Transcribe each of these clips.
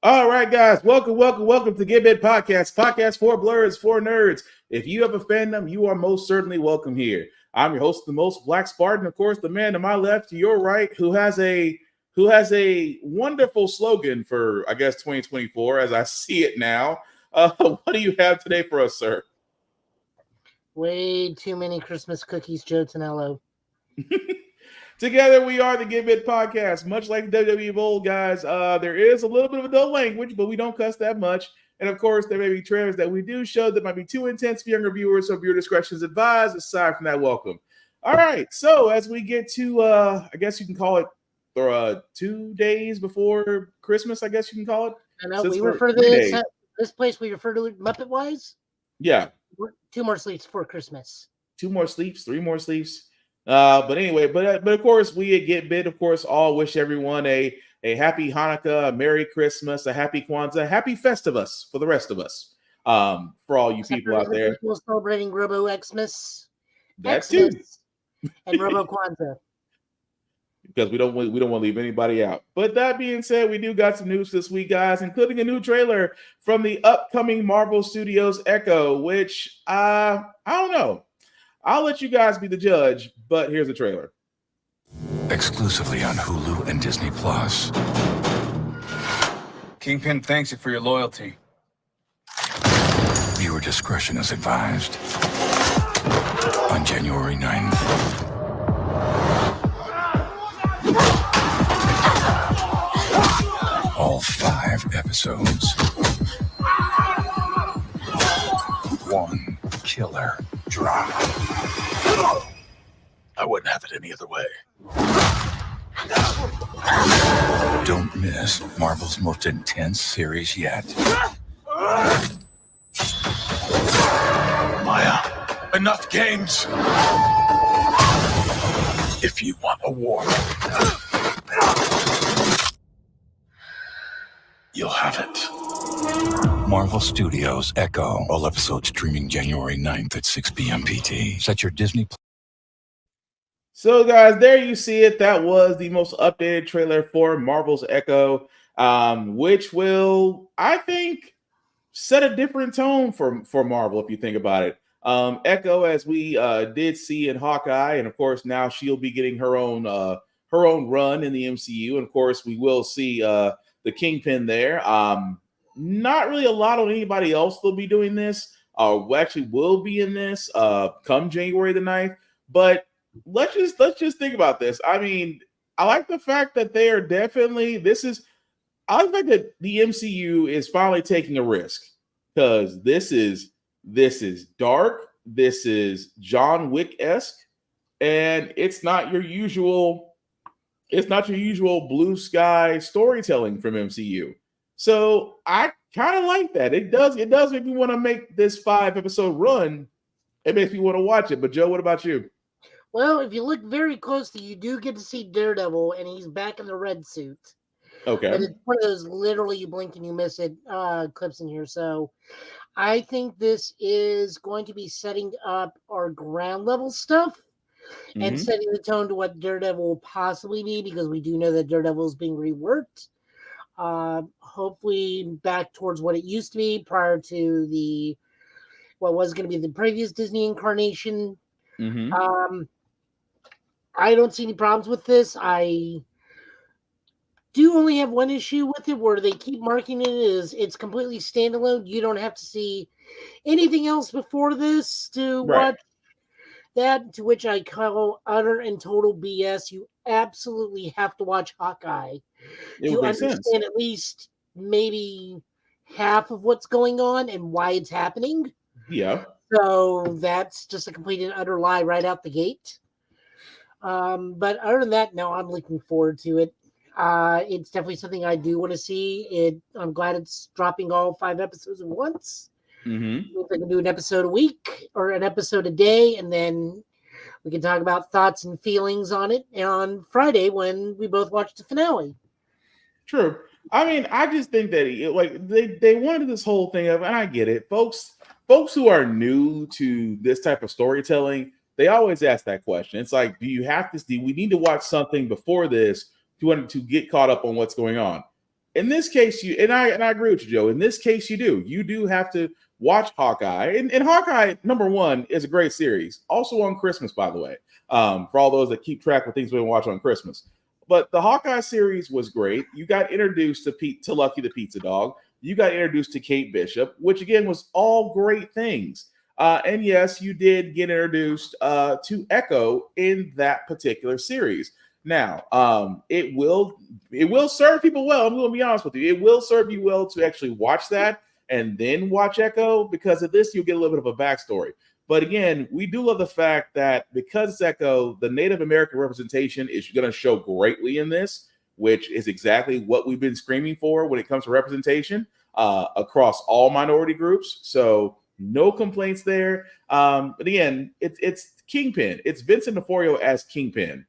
All right, guys, welcome to Give It Podcast for blurs, for nerds. If you have a fandom, you are most certainly welcome here. I'm your host, the most Black Spartan, of course, the man to my left, to your right, who has a wonderful slogan for, I guess, 2024, as I see it now. What do you have today for us, sir? Way too many Christmas cookies, Joe Tonello. Together we are the Give It Podcast. Much like WWE of old, guys, there is a little bit of adult language, but we don't cuss that much. And of course, there may be trailers that we do show that might be too intense for younger viewers, so viewer discretion is advised. Aside from that, welcome. All right, so as we get to, I guess you can call it 2 days before Christmas, I guess you can call it. I know, we refer to this place, we refer to it Muppet-wise. Yeah. 2 more sleeps for Christmas. 2 more sleeps, 3 more sleeps. But anyway, but of course, we at Get Bit, of course, all wish everyone a happy Hanukkah, a Merry Christmas, a happy Kwanzaa, happy Festivus for the rest of us. For all you people out there. People celebrating Robo Xmas. That too. And Robo Kwanzaa. Because we don't want to leave anybody out. But that being said, we do got some news this week, guys, including a new trailer from the upcoming Marvel Studios Echo, which I don't know. I'll let you guys be the judge, but here's the trailer. Exclusively on Hulu and Disney Plus. Kingpin thanks you for your loyalty. Viewer discretion is advised. On January 9th. All 5 episodes. 1 killer drop. I wouldn't have it any other way. Don't miss Marvel's most intense series yet. Maya, enough games. If you want a war, you'll have it. Marvel Studios Echo. All episodes streaming January 9th at 6 p.m. PT. Set your Disney. So, guys, there you see it. That was the most updated trailer for Marvel's Echo, which will, I think, set a different tone for Marvel, if you think about it. Echo, as we did see in Hawkeye, and of course, now she'll be getting her own run in the MCU. And of course, we will see the Kingpin there. Not really a lot on anybody else will be doing this. Actually will be in this come January the 9th. But let's just think about this. I mean, I like the fact that they are definitely I like the fact that the MCU is finally taking a risk, because this is dark, this is John Wick-esque, and it's not your usual blue sky storytelling from MCU. So I kind of like that. It does make me want to make this 5-episode run. It makes me want to watch it. But Joe, what about you? Well, if you look very closely, you do get to see Daredevil, and he's back in the red suit. Okay. But it's one of those literally you blink and you miss it clips in here. So I think this is going to be setting up our ground level stuff and setting the tone to what Daredevil will possibly be, because we do know that Daredevil is being reworked. Hopefully back towards what it used to be prior to what was going to be the previous Disney incarnation. I don't see any problems with this. I do only have one issue with it, where they keep marking it as it's completely standalone. You don't have to see anything else before this to watch that, to which I call utter and total BS. You absolutely have to watch Hawkeye to understand at least maybe half of what's going on and why it's happening. Yeah. So that's just a complete and utter lie right out the gate. But other than that, no, I'm looking forward to it. It's definitely something I do want to see. I'm glad it's dropping all 5 episodes at once. If I can do an episode a week or an episode a day, and then we can talk about thoughts and feelings on it on Friday when we both watch the finale. True. I mean, I just think that they wanted this whole thing of, and I get it, folks who are new to this type of storytelling, they always ask that question. It's like, do we need to watch something before this to get caught up on what's going on? in this case, I agree with you, Joe. In this case, you do have to watch Hawkeye, and Hawkeye #1 is a great series. Also on Christmas, by the way, for all those that keep track of things we watch on Christmas. But the Hawkeye series was great. You got introduced to Lucky the Pizza Dog. You got introduced to Kate Bishop, which again was all great things. And yes, you did get introduced to Echo in that particular series. Now, it will serve people well. I'm going to be honest with you. It will serve you well to actually watch that and then watch Echo, because of this, you'll get a little bit of a backstory. But again, we do love the fact that because it's Echo, the Native American representation is going to show greatly in this, which is exactly what we've been screaming for when it comes to representation across all minority groups. So no complaints there. But again, it's Kingpin. It's Vincent D'Onofrio as Kingpin.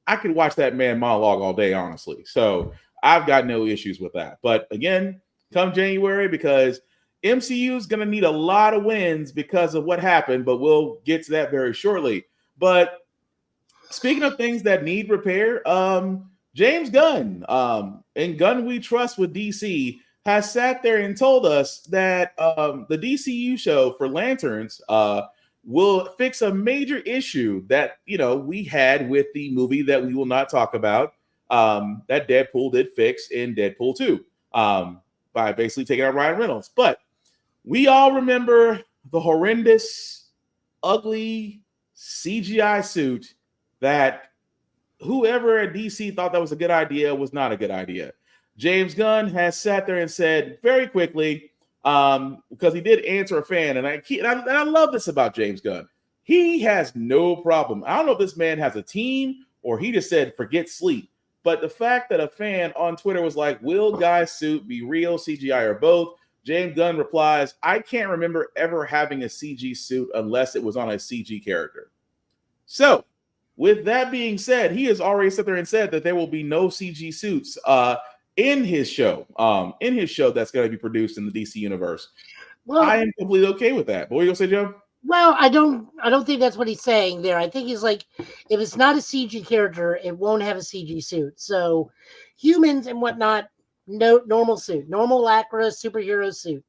I could watch that man monologue all day, honestly. So I've got no issues with that. But again, come January, because MCU is going to need a lot of wins because of what happened, but we'll get to that very shortly. But speaking of things that need repair, James Gunn, and Gunn We Trust with DC, has sat there and told us that the DCU show for Lanterns will fix a major issue that we had with the movie that we will not talk about, that Deadpool did fix in Deadpool 2 by basically taking out Ryan Reynolds. But we all remember the horrendous, ugly CGI suit that whoever at DC thought that was a good idea was not a good idea. James Gunn has sat there and said very quickly, because he did answer a fan, and I love this about James Gunn. He has no problem. I don't know if this man has a team or he just said forget sleep. But the fact that a fan on Twitter was like, will Guy's suit be real, CGI, or both? James Gunn replies, I can't remember ever having a CG suit unless it was on a CG character. So, with that being said, he has already sat there and said that there will be no CG suits in his show that's going to be produced in the DC universe. Well, I am completely okay with that. But what are you going to say, Joe? Well, I don't think that's what he's saying there. I think he's like, if it's not a CG character, it won't have a CG suit. So humans and whatnot, no normal suit, normal Lacra superhero suit.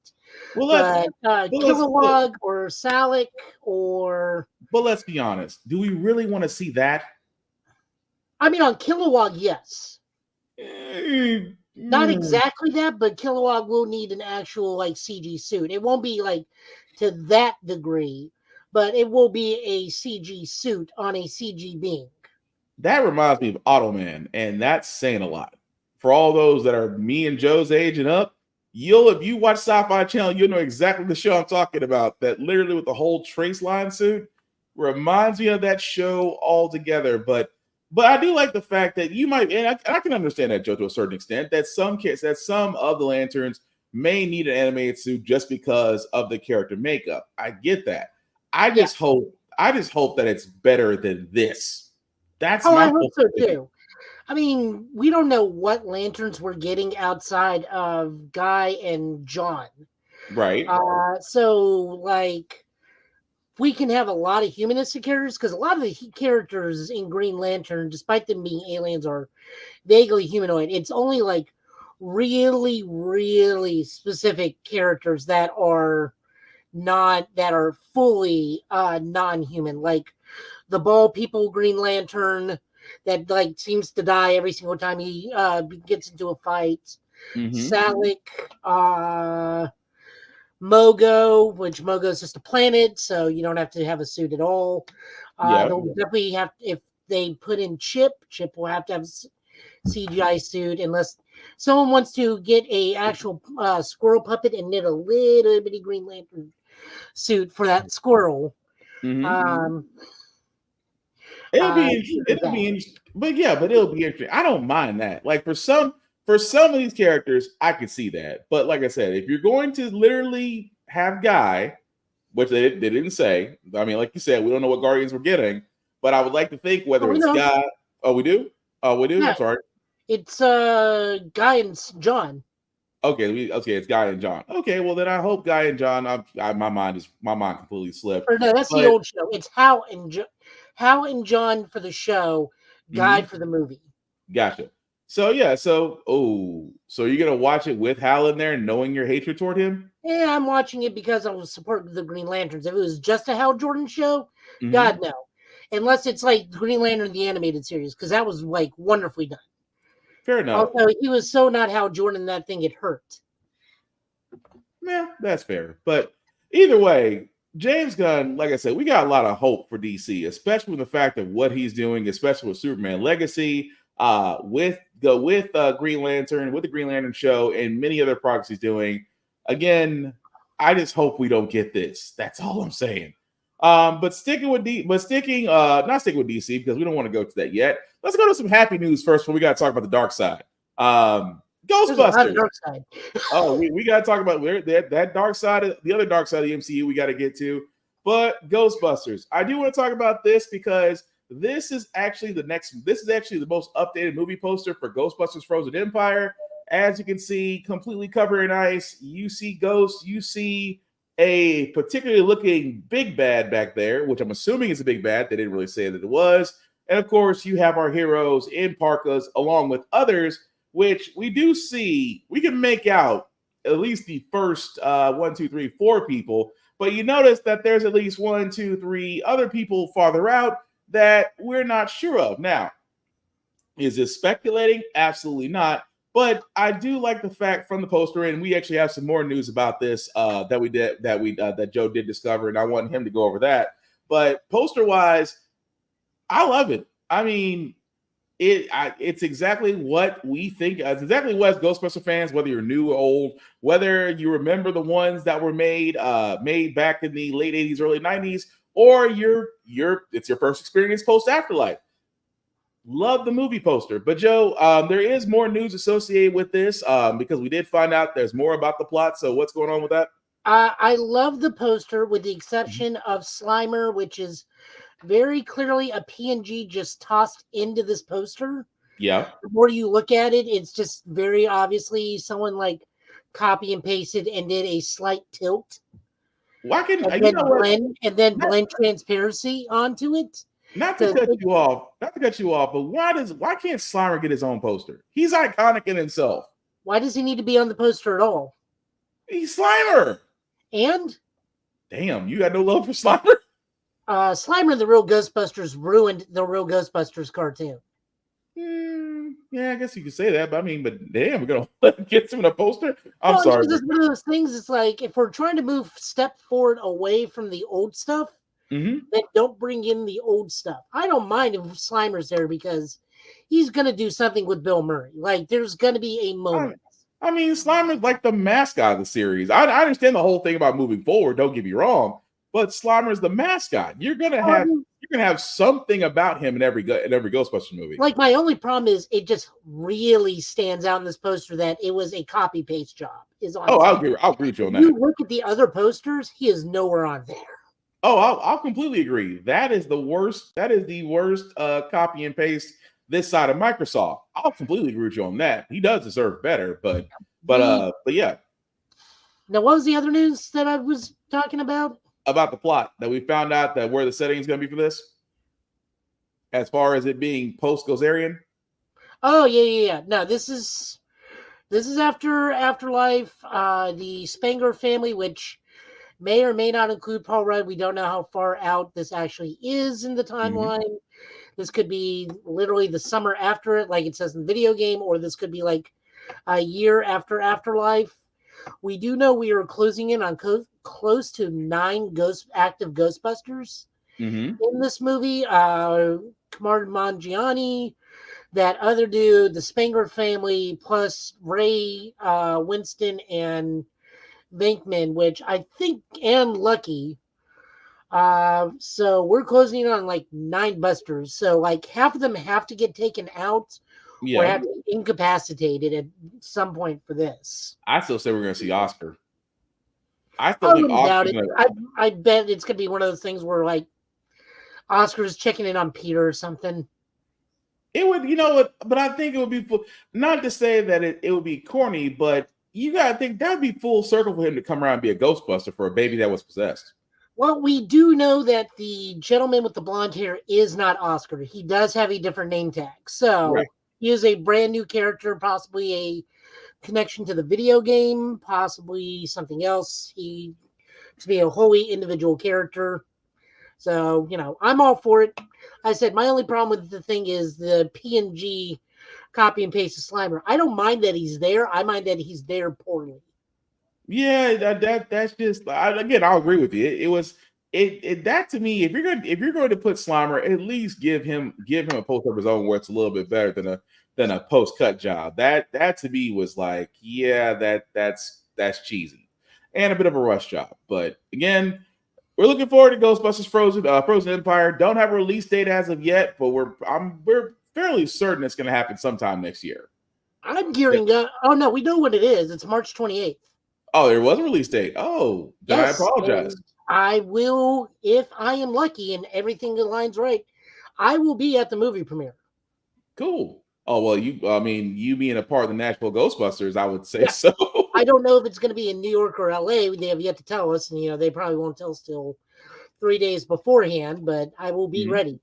Well, but Kilowog or Salic or... But let's be honest. Do we really want to see that? I mean, on Kilowog, yes. Not exactly that, but Kilowog will need an actual CG suit. It won't be to that degree, but it will be a CG suit on a CG being. That reminds me of Automan, and that's saying a lot. For all those that are me and Joe's age and up, if you watch Sci-Fi Channel, you'll know exactly the show I'm talking about. That literally with the whole trace line suit reminds me of that show altogether. But I do like the fact that you might, and I can understand that, Joe, to a certain extent, that some of the Lanterns may need an animated suit just because of the character makeup. I get that. I just hope that it's better than this. That's my hope so too. I mean, we don't know what Lanterns we're getting outside of Guy and John. Right. So we can have a lot of humanistic characters, because a lot of the characters in Green Lantern, despite them being aliens, are vaguely humanoid. It's only really, really specific characters that are fully non-human, like the bald people Green Lantern that seems to die every single time he gets into a fight. Mm-hmm. Salic, Mogo, which Mogo is just a planet, so you don't have to have a suit at all. They'll definitely have, if they put in Chip will have to have a CGI suit, unless someone wants to get a actual squirrel puppet and knit a little bitty Green Lantern suit for that squirrel. Mm-hmm. It'll be interesting. But it'll be interesting. I don't mind that. For some of these characters, I could see that. But like I said, if you're going to literally have Guy, which they didn't say, I mean, like you said, we don't know what Guardians we're getting, but I would like to think whether it's Guy. Oh, we do? Oh, we do? Yeah. I'm sorry. It's Guy and John. Okay, it's Guy and John. Okay, well then I hope Guy and John. My mind completely slipped. Or no, that's the old show. It's Hal and John for the show, Guy for the movie. Gotcha. So yeah, so you're gonna watch it with Hal in there, knowing your hatred toward him? Yeah, I'm watching it because I was supporting the Green Lanterns. If it was just a Hal Jordan show, Mhm. God no. Unless it's like Green Lantern the animated series, because that was like wonderfully done. Fair enough. Also, he was so not Hal Jordan that thing it hurt. Yeah, that's fair. But either way, James Gunn, like I said, we got a lot of hope for DC, especially with the fact of what he's doing, especially with Superman Legacy, with Green Lantern, with the Green Lantern show, and many other projects he's doing. Again, I just hope we don't get this. That's all I'm saying. But sticking with not sticking with DC because we don't want to go to that yet. Let's go to some happy news first before we got to talk about the dark side. There's a lot of Ghostbusters. dark side. Oh, we got to talk about that dark side of the other dark side of the MCU we got to get to. But Ghostbusters, I do want to talk about this because this is actually the most updated movie poster for Ghostbusters Frozen Empire. As you can see, completely covered in ice. You see ghosts, you see a particularly looking big bad back there, which I'm assuming is a big bad. They didn't really say that it was. And of course, you have our heroes in parkas along with others, which we do see. We can make out at least the first 1, 2, 3, 4 people, but you notice that there's at least 1, 2, 3 other people farther out that we're not sure of. Now, is this speculating? Absolutely not. But I do like the fact from the poster, and we actually have some more news about this that Joe did discover, and I want him to go over that. But poster wise, I love it. I mean, it's exactly what we think. It's exactly what as Ghostbuster fans, whether you're new or old, whether you remember the ones that were made back in the late 80s, early 90s, or it's your first experience post Afterlife. Love the movie poster. But Joe, there is more news associated with this because we did find out there's more about the plot. So what's going on with that? I love the poster with the exception of Slimer, which is very clearly a PNG just tossed into this poster. Yeah. The more you look at it, it's just very obviously someone like copy and pasted and did a slight tilt. Why can and then blend transparency onto it? Not to cut you off, but why can't Slimer get his own poster? He's iconic in himself. Why does he need to be on the poster at all? He's Slimer. And damn, you got no love for Slimer? Slimer, the Real Ghostbusters, ruined the Real Ghostbusters cartoon. Yeah, I guess you could say that, but damn, we're gonna let him get him in a poster. I'm sorry. It's one of those things. It's like if we're trying to move step forward away from the old stuff, then don't bring in the old stuff. I don't mind if Slimer's there because he's gonna do something with Bill Murray. Like there's gonna be a moment. I mean, Slimer's like the mascot of the series. I understand the whole thing about moving forward. Don't get me wrong, but Slimer's the mascot. You're gonna have something about him in every Ghostbusters movie. Like my only problem is it just really stands out in this poster that it was a copy paste job. I'll agree with you on that. You look at the other posters, he is nowhere on there. Oh, I'll completely agree. That is the worst. That is the worst copy and paste this side of Microsoft. I'll completely agree with you on that. He does deserve better, but yeah. Now, what was the other news that I was talking about? About the plot that we found out that where the setting is going to be for this, as far as it being post Gozerian. Oh yeah. No, this is after Afterlife. The Spengler family, which may or may not include Paul Rudd. We don't know how far out this actually is in the timeline. This could be literally the summer after it, like it says in the video game, or this could be like a year after Afterlife. We do know we are closing in on close to 9 active Ghostbusters in this movie. Kamar Mangiani, that other dude, the Spengler family, plus Ray, Winston, and Venkman, which I think, and Lucky. So we're closing in on like 9 busters. So like half of them have to get taken out or have to be incapacitated at some point for this. I still say we're going to see Oscar. I still think Oscar. I bet it's going to be one of those things where like Oscar's checking in on Peter or something. It would, but I think it would be not to say that it would be corny, but you got to think that would be full circle for him to come around and be a Ghostbuster for a baby that was possessed. Well, we do know that the gentleman with the blonde hair is not Oscar. He does have a different name tag. So He is a brand new character, possibly a connection to the video game, possibly something else. He to be a wholly individual character. So, I'm all for it. I said my only problem with the thing is the PNG copy and paste of Slimer. I don't mind that he's there. I mind that he's there poorly. Yeah, that's just again, I'll agree with you. It was that to me, if you're going to put Slimer, at least give him a post of his own where it's a little bit better than a post cut job. That to me was like, yeah, that's cheesy and a bit of a rush job. But again, we're looking forward to Ghostbusters Frozen Empire. Don't have a release date as of yet, but we're fairly certain it's going to happen sometime next year. I'm gearing up. Oh no, we know what it is. It's March 28th. Oh, there was a release date. Oh, then yes, I apologize. I will, if I am lucky and everything aligns right, I will be at the movie premiere. Cool. Oh, well, you being a part of the Nashville Ghostbusters, I would say so. I don't know if it's going to be in New York or LA. They have yet to tell us, and they probably won't tell us till 3 days beforehand, but I will be ready.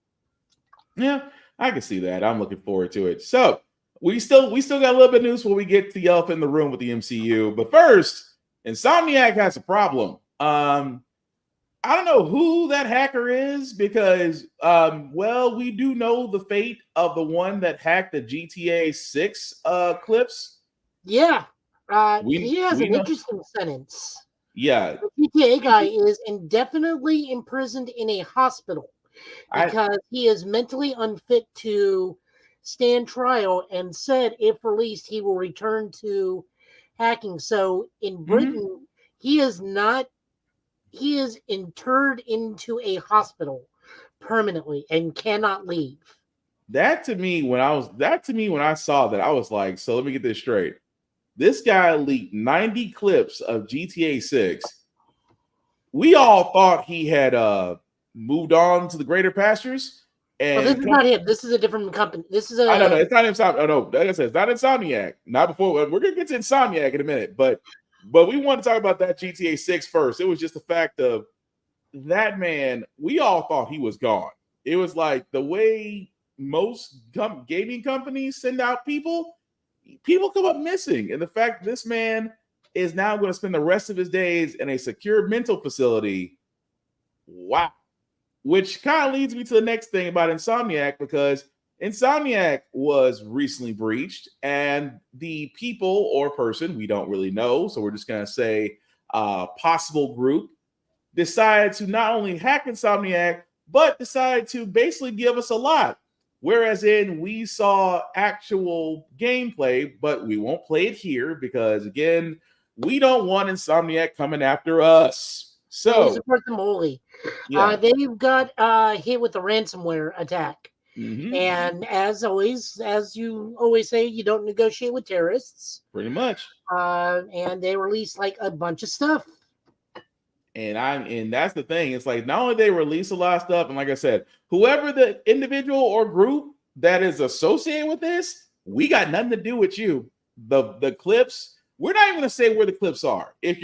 Yeah, I can see that. I'm looking forward to it. So we still got a little bit of news when we get to the elephant in the room with the MCU. But first, Insomniac has a problem. I don't know who that hacker is because, we do know the fate of the one that hacked the GTA 6 clips. Yeah. He has an interesting sentence. Yeah. The GTA guy is indefinitely imprisoned in a hospital because he is mentally unfit to stand trial and said if released, he will return to hacking. So in Britain, he is interred into a hospital permanently and cannot leave. That to me, when I saw that, I was like, so let me get this straight. This guy leaked 90 clips of GTA 6. We all thought he had moved on to the greater pastures. And this is not him. This is a different company. This is I don't know. It's not Insomniac. Oh, no, like I said, it's not Insomniac. Not before. We're gonna get to Insomniac in a minute, but we want to talk about that GTA 6 first. It was just the fact of that man. We all thought he was gone. It was like the way most gaming companies send out people come up missing, and the fact this man is now going to spend the rest of his days in a secure mental facility. Wow. Which kind of leads me to the next thing about Insomniac, because Insomniac was recently breached, and the people or person, we don't really know, so we're just going to say possible group, decided to not only hack Insomniac, but decided to basically give us a lot. Whereas we saw actual gameplay, but we won't play it here because, again, we don't want Insomniac coming after us. So we support them wholly. Yeah. They've got hit with a ransomware attack. And as always, as you always say, you don't negotiate with terrorists. Pretty much. And they released like a bunch of stuff. And that's the thing. It's like not only they release a lot of stuff, and like I said, whoever the individual or group that is associated with this, we got nothing to do with you. The clips, we're not even going to say where the clips are. If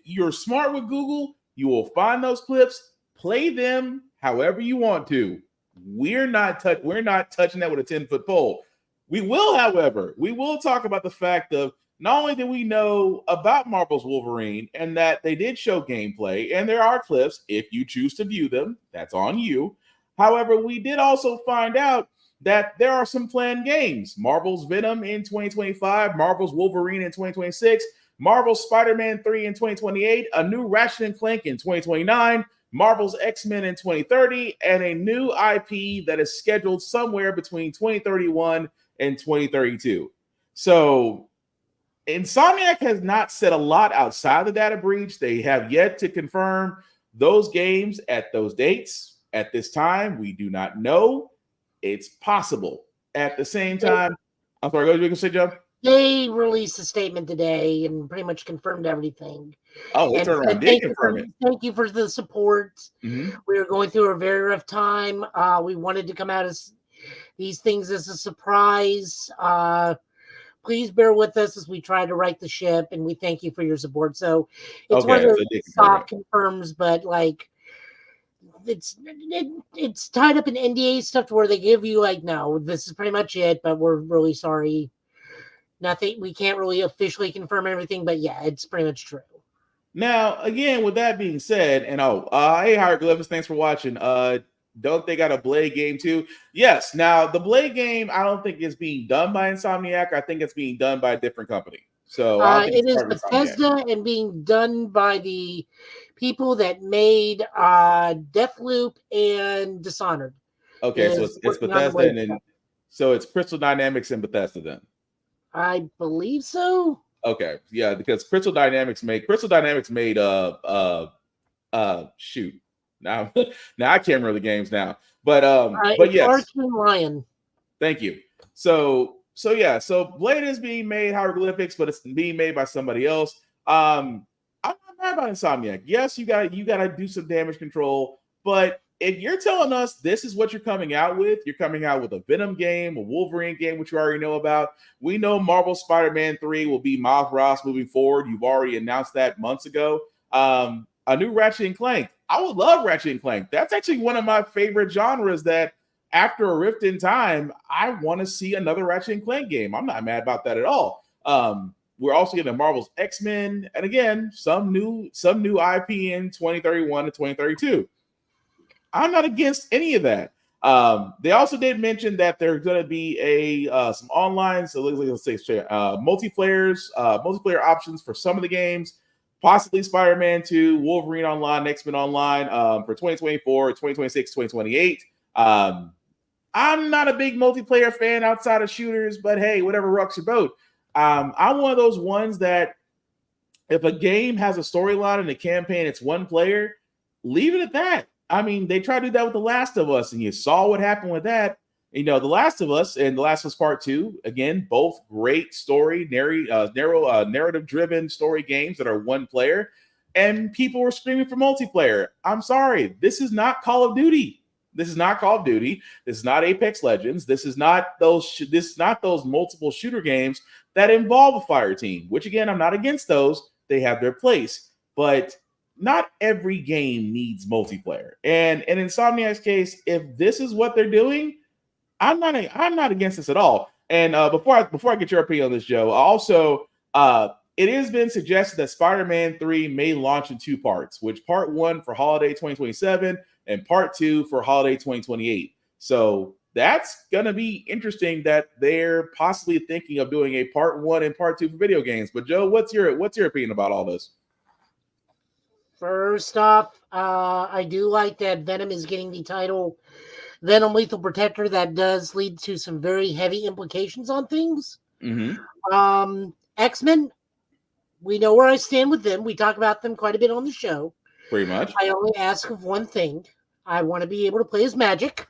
you're smart with Google, you will find those clips, play them however you want to. We're not touching that with a 10-foot pole. We will, however, talk about the fact of not only did we know about Marvel's Wolverine and that they did show gameplay, and there are clips, if you choose to view them, that's on you. However, we did also find out that there are some planned games. Marvel's Venom in 2025, Marvel's Wolverine in 2026, Marvel's Spider-Man 3 in 2028, a new Ratchet & Clank in 2029, Marvel's X-Men in 2030, and a new IP that is scheduled somewhere between 2031 and 2032. So Insomniac has not said a lot outside the data breach. They have yet to confirm those games at those dates. At this time, we do not know. It's possible. At the same time, I'm sorry, what were you going to say, Joe? They released a statement today and pretty much confirmed everything. Oh, they turned around and did confirm it. Thank you for the support. We were going through a very rough time. We wanted to come out as these things as a surprise. Please bear with us as we try to right the ship, and we thank you for your support. So it's one of those soft confirms, but like it's tied up in NDA stuff to where they give you like, no, this is pretty much it, but we're really sorry. Nothing. We can't really officially confirm everything, but yeah, it's pretty much true. Now, again, with that being said, and hey, Hieroglyphics, thanks for watching. Don't they got a Blade game too? Yes. Now, the Blade game, I don't think is being done by Insomniac. I think it's being done by a different company. So I don't think It it's is part of Insomniac. Bethesda and being done by the people that made Deathloop and Dishonored. Okay, so Is it's working on the Bethesda, Blade and then stuff. so it's Crystal Dynamics and Bethesda then. I believe so. Okay, yeah, because Crystal Dynamics made shoot. Now now I can't remember the games now. But It's yes. Arcane Lion. Thank you. So yeah, so Blade is being made Hieroglyphics, but it's being made by somebody else. I'm not mad about Insomniac. Yes, you gotta do some damage control, but if you're telling us this is what you're coming out with, you're coming out with a Venom game, a Wolverine game, which you already know about. We know Marvel Spider-Man 3 will be Miles Ross moving forward. You've already announced that months ago. A new Ratchet and Clank. I would love Ratchet and Clank. That's actually one of my favorite genres that after a rift in time, I want to see another Ratchet and Clank game. I'm not mad about that at all. We're also getting Marvel's X-Men, and again, some new IP in 2031 to 2032. I'm not against any of that. They also did mention that there's going to be some online, so let's say multiplayer options for some of the games, possibly Spider-Man 2, Wolverine Online, X-Men Online for 2024, 2026, 2028. I'm not a big multiplayer fan outside of shooters, but hey, whatever rocks your boat. I'm one of those ones that if a game has a storyline and a campaign, it's one player, leave it at that. I mean, they tried to do that with The Last of Us, and you saw what happened with that. You know, The Last of Us and The Last of Us Part 2, again, both great story, narrative-driven story games that are one player, and people were screaming for multiplayer. I'm sorry, this is not Call of Duty. This is not Call of Duty. This is not Apex Legends. This is not those multiple shooter games that involve a fire team, which again, I'm not against those. They have their place, but not every game needs multiplayer. And in Insomniac's case, if this is what they're doing, I'm not against this at all. And before I get your opinion on this, Joe, also it has been suggested that Spider-Man 3 may launch in two parts, which part 1 for holiday 2027 and part 2 for holiday 2028. So that's gonna be interesting that they're possibly thinking of doing a part 1 and part 2 for video games. But Joe, what's your opinion about all this? First off, I do like that Venom is getting the title Venom Lethal Protector. That does lead to some very heavy implications on things. Mm-hmm. X-Men, we know where I stand with them. We talk about them quite a bit on the show. Pretty much. I only ask of one thing. I want to be able to play as Magic.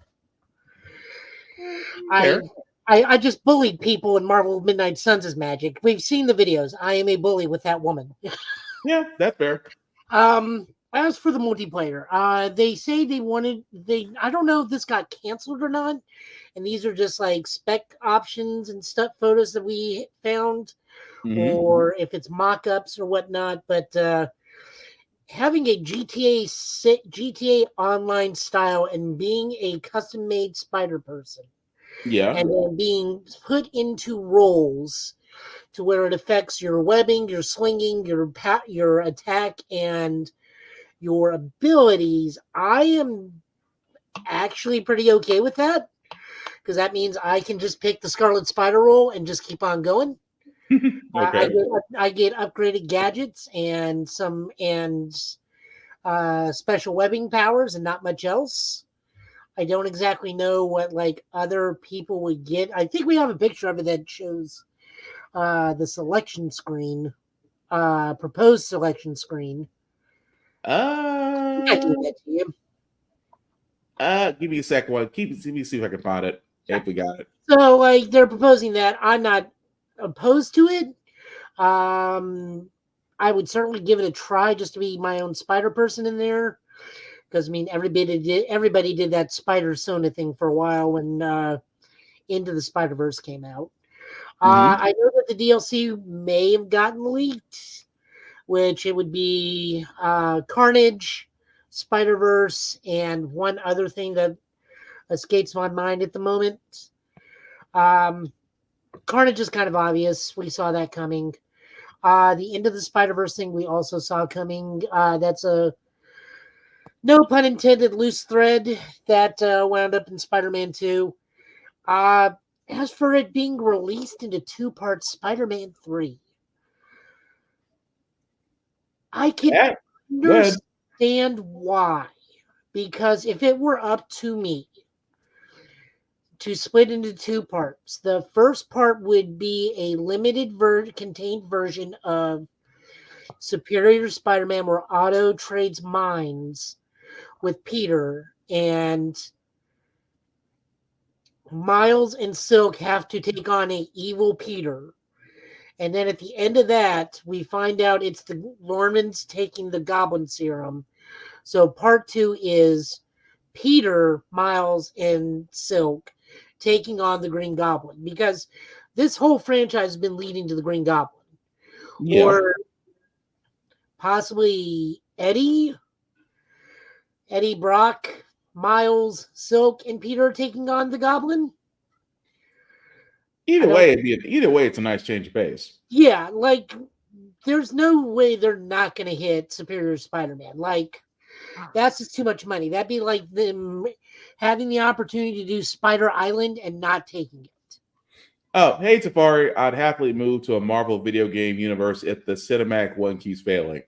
I just bullied people in Marvel Midnight Suns as Magic. We've seen the videos. I am a bully with that woman. Yeah, that's fair. As for the multiplayer, they say I don't know if this got canceled or not, and these are just like spec options and stuff, photos that we found, or if it's mock-ups or whatnot, but having a GTA online style and being a custom-made spider person, yeah, and then being put into roles to where it affects your webbing, your swinging, your attack, and your abilities, I am actually pretty okay with that, because that means I can just pick the Scarlet Spider role and just keep on going. okay. I get upgraded gadgets and special webbing powers and not much else. I don't exactly know what like other people would get. I think we have a picture of it that shows the selection screen, proposed selection screen. I can get to you. Give me a second. Let me see if I can find it. If we got it. So, like, they're proposing that. I'm not opposed to it. I would certainly give it a try just to be my own spider person in there. Because, I mean, everybody did that Spider Sona thing for a while when Into the Spider-Verse came out. I know that the DLC may have gotten leaked, which it would be Carnage, Spider-Verse, and one other thing that escapes my mind at the moment. Carnage is kind of obvious. We saw that coming. The end of the Spider-Verse thing we also saw coming. That's a no pun intended loose thread that wound up in Spider-Man 2. As for it being released into two-part Spider-Man 3, I can Yeah, good. understand why. Because if it were up to me to split into two parts, the first part would be a limited contained version of Superior Spider-Man where Otto trades minds with Peter, and Miles and Silk have to take on a evil Peter. And then at the end of that, we find out it's the Normans taking the Goblin Serum. So part 2 is Peter, Miles, and Silk taking on the Green Goblin, because this whole franchise has been leading to the Green Goblin. Yeah. Or possibly Eddie Brock, Miles, Silk, and Peter taking on the Goblin. Either way, it's a nice change of pace. Yeah, like there's no way they're not going to hit Superior Spider-Man. Like that's just too much money. That'd be like them having the opportunity to do Spider Island and not taking it. Oh, hey Tafari, I'd happily move to a Marvel video game universe if the Cinematic one keeps failing.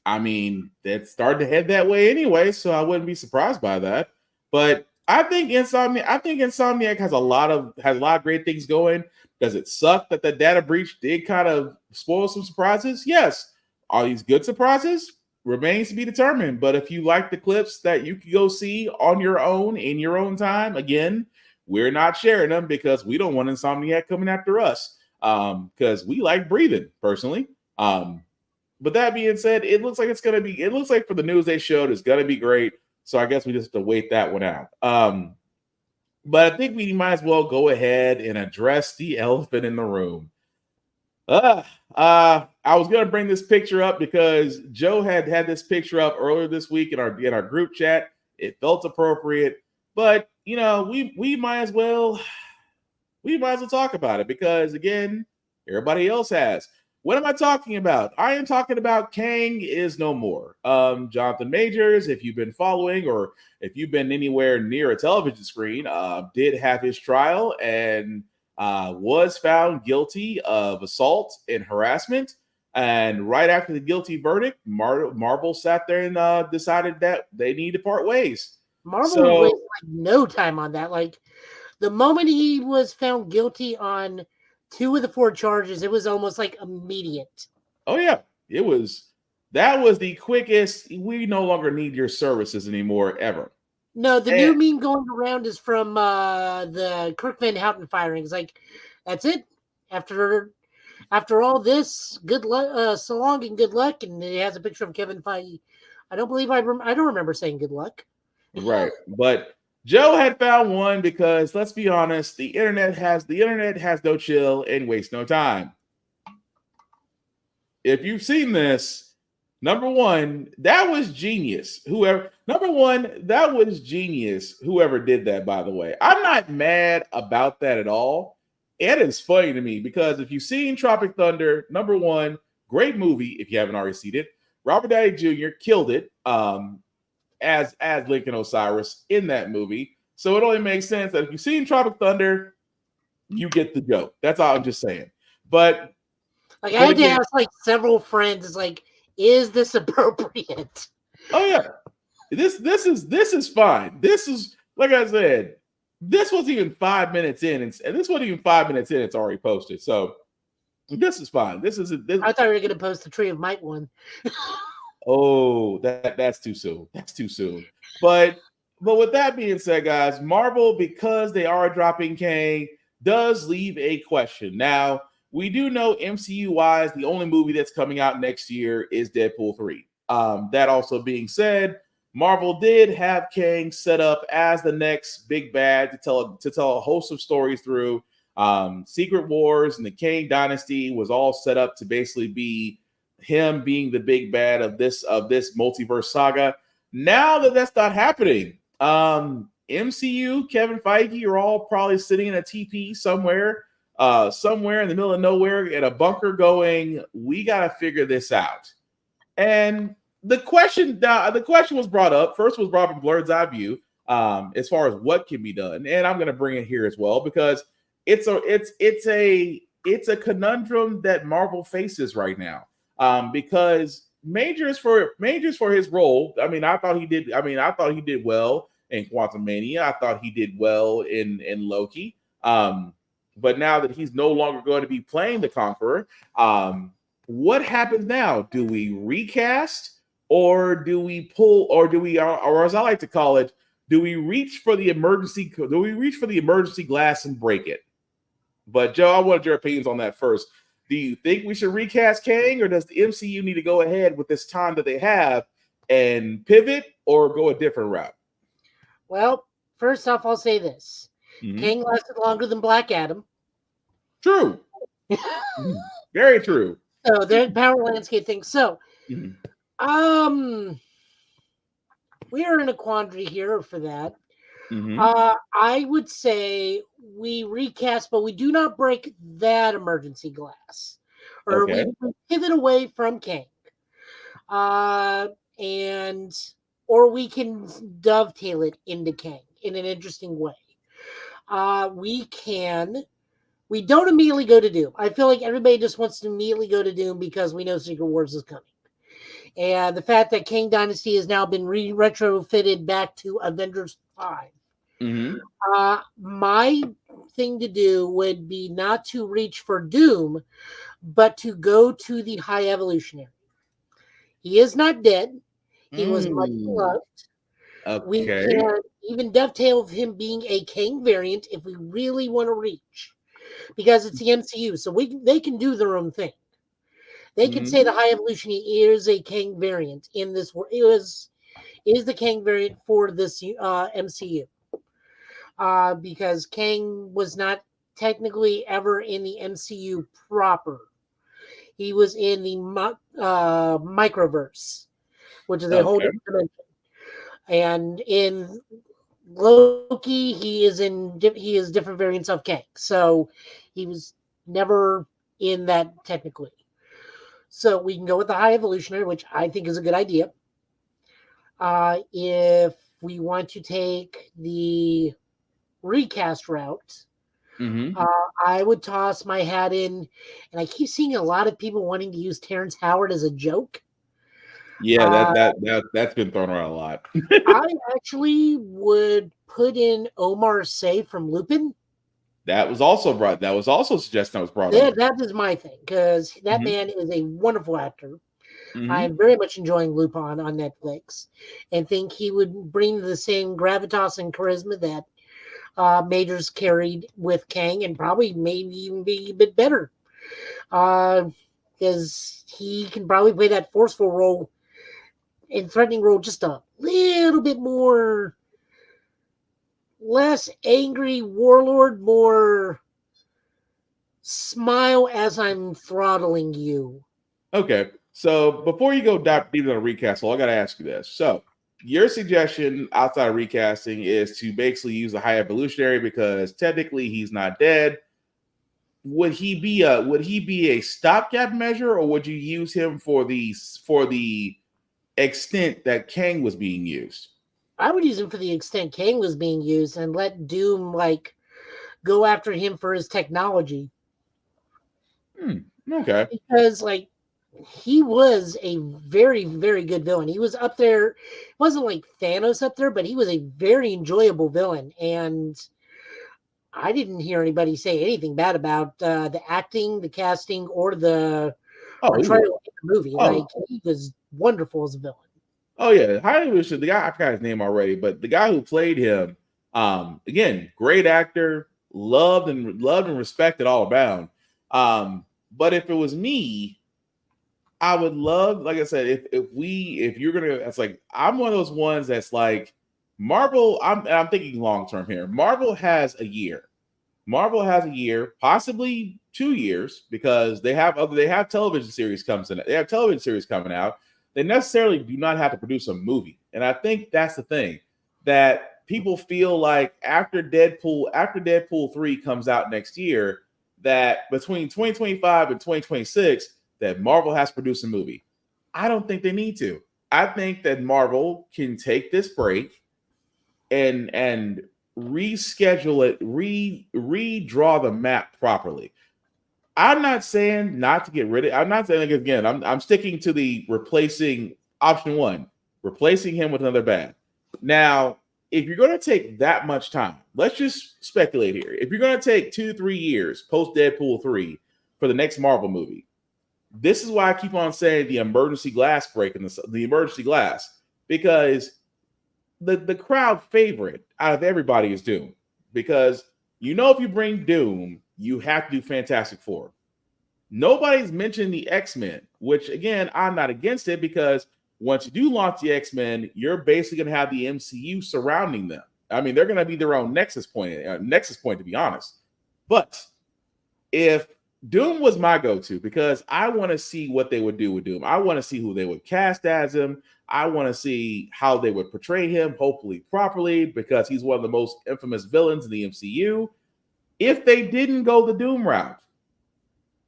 I mean, it's starting to head that way anyway, so I wouldn't be surprised by that. But I think Insomniac has a lot of great things going. Does it suck that the data breach did kind of spoil some surprises? Yes. Are these good surprises? Remains to be determined. But if you like the clips that you can go see on your own in your own time, again, we're not sharing them because we don't want Insomniac coming after us. Because we like breathing personally. But that being said, it looks like for the news they showed, it's going to be great. So I guess we just have to wait that one out. But I think we might as well go ahead and address the elephant in the room. I was going to bring this picture up because Joe had this picture up earlier this week in our group chat. It felt appropriate, but we might as well talk about it because again, everybody else has. What am I talking about? I am talking about Kang is no more. Jonathan Majors, if you've been following or if you've been anywhere near a television screen, did have his trial and was found guilty of assault and harassment. And right after the guilty verdict, Marvel sat there and decided that they need to part ways. Marvel wasted no time on that. Like the moment he was found guilty on 2 of the 4 charges, it was almost like immediate. Oh yeah, that was the quickest. We no longer need your services anymore ever. No, the new meme going around is from the Kirk Van Houten firings. Like that's it. After all this, good luck, so long and good luck. And it has a picture of Kevin Feige. I don't remember saying good luck. Right, but Joe had found one because let's be honest, the internet has no chill and wastes no time. If you've seen this, number one, that was genius. Whoever did that, by the way. I'm not mad about that at all. It is funny to me because if you've seen Tropic Thunder, number one, great movie if you haven't already seen it. Robert Downey Jr. killed it. As Lincoln Osiris in that movie. So it only makes sense that if you've seen Tropic Thunder, you get the joke. That's all I'm just saying. But I had to ask like several friends, it's like, is this appropriate? Oh yeah. This is fine. This is like I said, this wasn't even 5 minutes in, and this wasn't even 5 minutes in, it's already posted. So this is fine. I thought we were gonna post the Tree of Might one. Oh, that's too soon. That's too soon. But with that being said, guys, Marvel, because they are dropping Kang, does leave a question. Now, we do know MCU-wise, the only movie that's coming out next year is Deadpool 3. That also being said, Marvel did have Kang set up as the next big bad to tell a host of stories through. Secret Wars and the Kang Dynasty was all set up to basically be him being the big bad of this multiverse saga. Now that that's not happening, MCU, Kevin Feige, you're all probably sitting in a TP somewhere, somewhere in the middle of nowhere in a bunker going, we got to figure this out. And the question was brought up. First was brought up in Blurred's Eye View, as far as what can be done. And I'm going to bring it here as well because it's a conundrum that Marvel faces right now. Because Majors for his role. I mean, I thought he did well in Quantumania. I thought he did well in Loki. But now that he's no longer going to be playing the Conqueror, what happens now? Do we recast, or do we pull, or as I like to call it, do we reach for the emergency glass and break it? But Joe, I wanted your opinions on that first. Do you think we should recast Kang, or does the MCU need to go ahead with this time that they have and pivot, or go a different route? Well, first off, I'll say this: Kang lasted longer than Black Adam. True. Very true. So the power landscape thing. So, we are in a quandary here for that. I would say we recast, but we do not break that emergency glass, or we pivot away from Kang, or we can dovetail it into Kang in an interesting way. We don't immediately go to Doom. I feel like everybody just wants to immediately go to Doom because we know Secret Wars is coming. And the fact that Kang Dynasty has now been retrofitted back to Avengers 5. My thing to do would be not to reach for Doom, but to go to the High Evolutionary. He is not dead. He was much loved. We can even dovetail him being a Kang variant if we really want to reach. Because it's the MCU, so they can do their own thing. They can say the High Evolutionary is a Kang variant in this. Is the Kang variant for this MCU? Because Kang was not technically ever in the MCU proper. He was in the microverse, which is a whole different dimension. And in Loki, he is different variants of Kang. So he was never in that technically. So we can go with the High Evolutionary, which I think is a good idea. If we want to take the recast route, I would toss my hat in, and I keep seeing a lot of people wanting to use Terrence Howard as a joke. Yeah, that's been thrown around a lot. I actually would put in Omar Sy from Lupin. That was also a suggestion that was brought up. That is my thing, because that man is a wonderful actor. I'm very much enjoying Lupin on Netflix, and think he would bring the same gravitas and charisma that Majors carried with Kang, and probably maybe even be a bit better, because he can probably play that forceful role and threatening role just a little bit more, less angry warlord, more smile as I'm throttling you. Okay, so before you go deep into the recast, I got to ask you this. So your suggestion outside of recasting is to basically use the High Evolutionary because technically he's not dead. Would he be a stopgap measure, or would you use him for the extent that Kang was being used? I would use him for the extent Kang was being used and let Doom go after him for his technology. Okay. Because he was a very, very good villain. He was up there. It wasn't like Thanos up there, but he was a very enjoyable villain. And I didn't hear anybody say anything bad about the acting, the casting, or the portrayal in the movie. He was wonderful as a villain. Oh yeah, High Evolution. The guy, I forgot his name already, but the guy who played him, again, great actor, loved and respected all around. But if it was me, I would love, like I said, if you're gonna, it's like I'm one of those ones that's like Marvel. I'm thinking long term here. Marvel has a year, possibly 2 years, because they have television series coming out. they necessarily do not have to produce a movie. And I think that's the thing that people feel like after Deadpool 3 comes out next year, that between 2025 and 2026, that Marvel has to produce a movie. I don't think they need to. I think that Marvel can take this break and reschedule it, redraw the map properly. I'm not saying not to get rid of. I'm not saying again. I'm sticking to the replacing option one, replacing him with another bad. Now, if you're going to take that much time, let's just speculate here. If you're going to take 2-3 years post Deadpool 3 for the next Marvel movie, this is why I keep on saying the emergency glass break and the emergency glass, because the crowd favorite out of everybody is Doom, because if you bring Doom, you have to do Fantastic Four. Nobody's mentioned the X-Men, which again, I'm not against it, because once you do launch the X-Men, you're basically going to have the MCU surrounding them. I mean, they're going to be their own nexus point, to be honest. But if Doom was my go-to, because I want to see what they would do with Doom. I want to see who they would cast as him. I want to see how they would portray him, hopefully properly, because he's one of the most infamous villains in the MCU. If they didn't go the Doom route,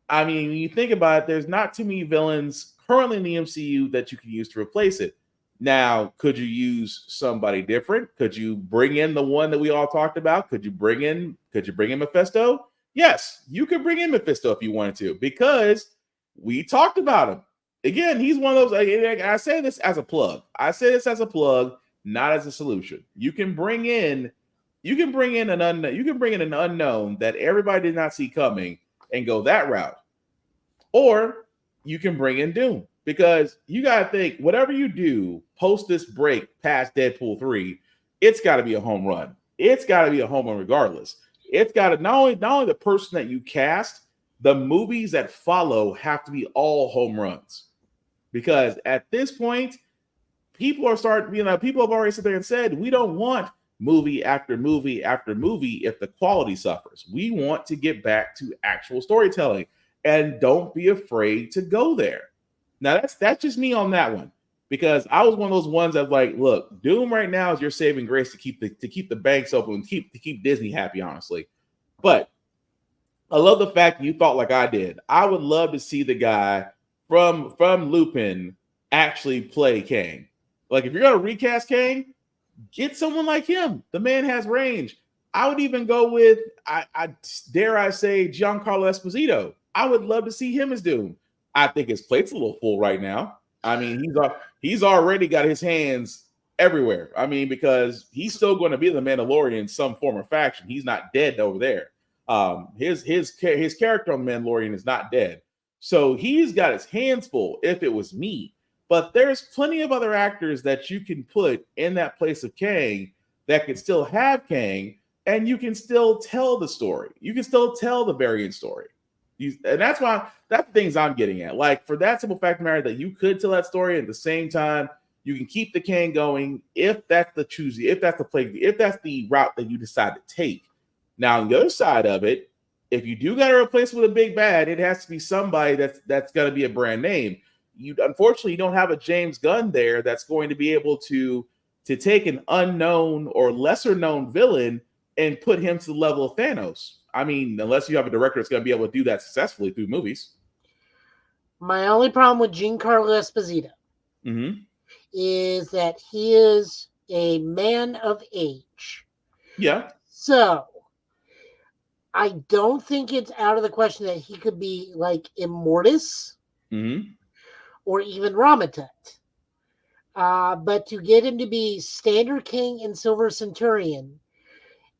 I mean, when you think about it, there's not too many villains currently in the MCU that you can use to replace it. Now, could you use somebody different? Could you bring in the one that we all talked about? Could you bring in Mephisto? Yes, you could bring in Mephisto if you wanted to, because we talked about him. Again, he's one of those. I say this as a plug. Not as a solution. You can bring in an unknown that everybody did not see coming and go that route. Or you can bring in Doom, because you got to think, whatever you do post this break past Deadpool 3, it's got to be a home run. It's got to be a home run regardless. It's got to not only the person that you cast, the movies that follow have to be all home runs. Because at this point, people have already sit there and said, we don't want movie after movie after movie if the quality suffers. We want to get back to actual storytelling, and don't be afraid to go there. Now that's just me on that one, because I was one of those ones that like, look, Doom right now is your saving grace to keep the banks open, to keep Disney happy, honestly. But I love the fact that you thought like I did. I would love to see the guy from Lupin actually play Kang. Like, if you're gonna recast Kang, get someone like him. The man has range. I would even go with, I dare I say, Giancarlo Esposito. I would love to see him as Doom. I think his plate's a little full right now. I mean, he's already got his hands everywhere. I mean, because he's still going to be the Mandalorian in some form or fashion. He's not dead over there. His character on Mandalorian is not dead. So he's got his hands full if it was me. But there's plenty of other actors that you can put in that place of Kang that can still have Kang, and you can still tell the story. You can still tell the variant story. And that's the things I'm getting at. Like, for that simple fact of the matter, that you could tell that story, at the same time, you can keep the Kang going if that's the route that you decide to take. Now, on the other side of it, if you do got to replace with a big bad, it has to be somebody that's going to be a brand name. Unfortunately, you don't have a James Gunn there that's going to be able to take an unknown or lesser known villain and put him to the level of Thanos. I mean, unless you have a director that's going to be able to do that successfully through movies. My only problem with Giancarlo Esposito is that he is a man of age. Yeah. So I don't think it's out of the question that he could be like Immortus or even Ramatut. But to get him to be Standard King and Silver Centurion,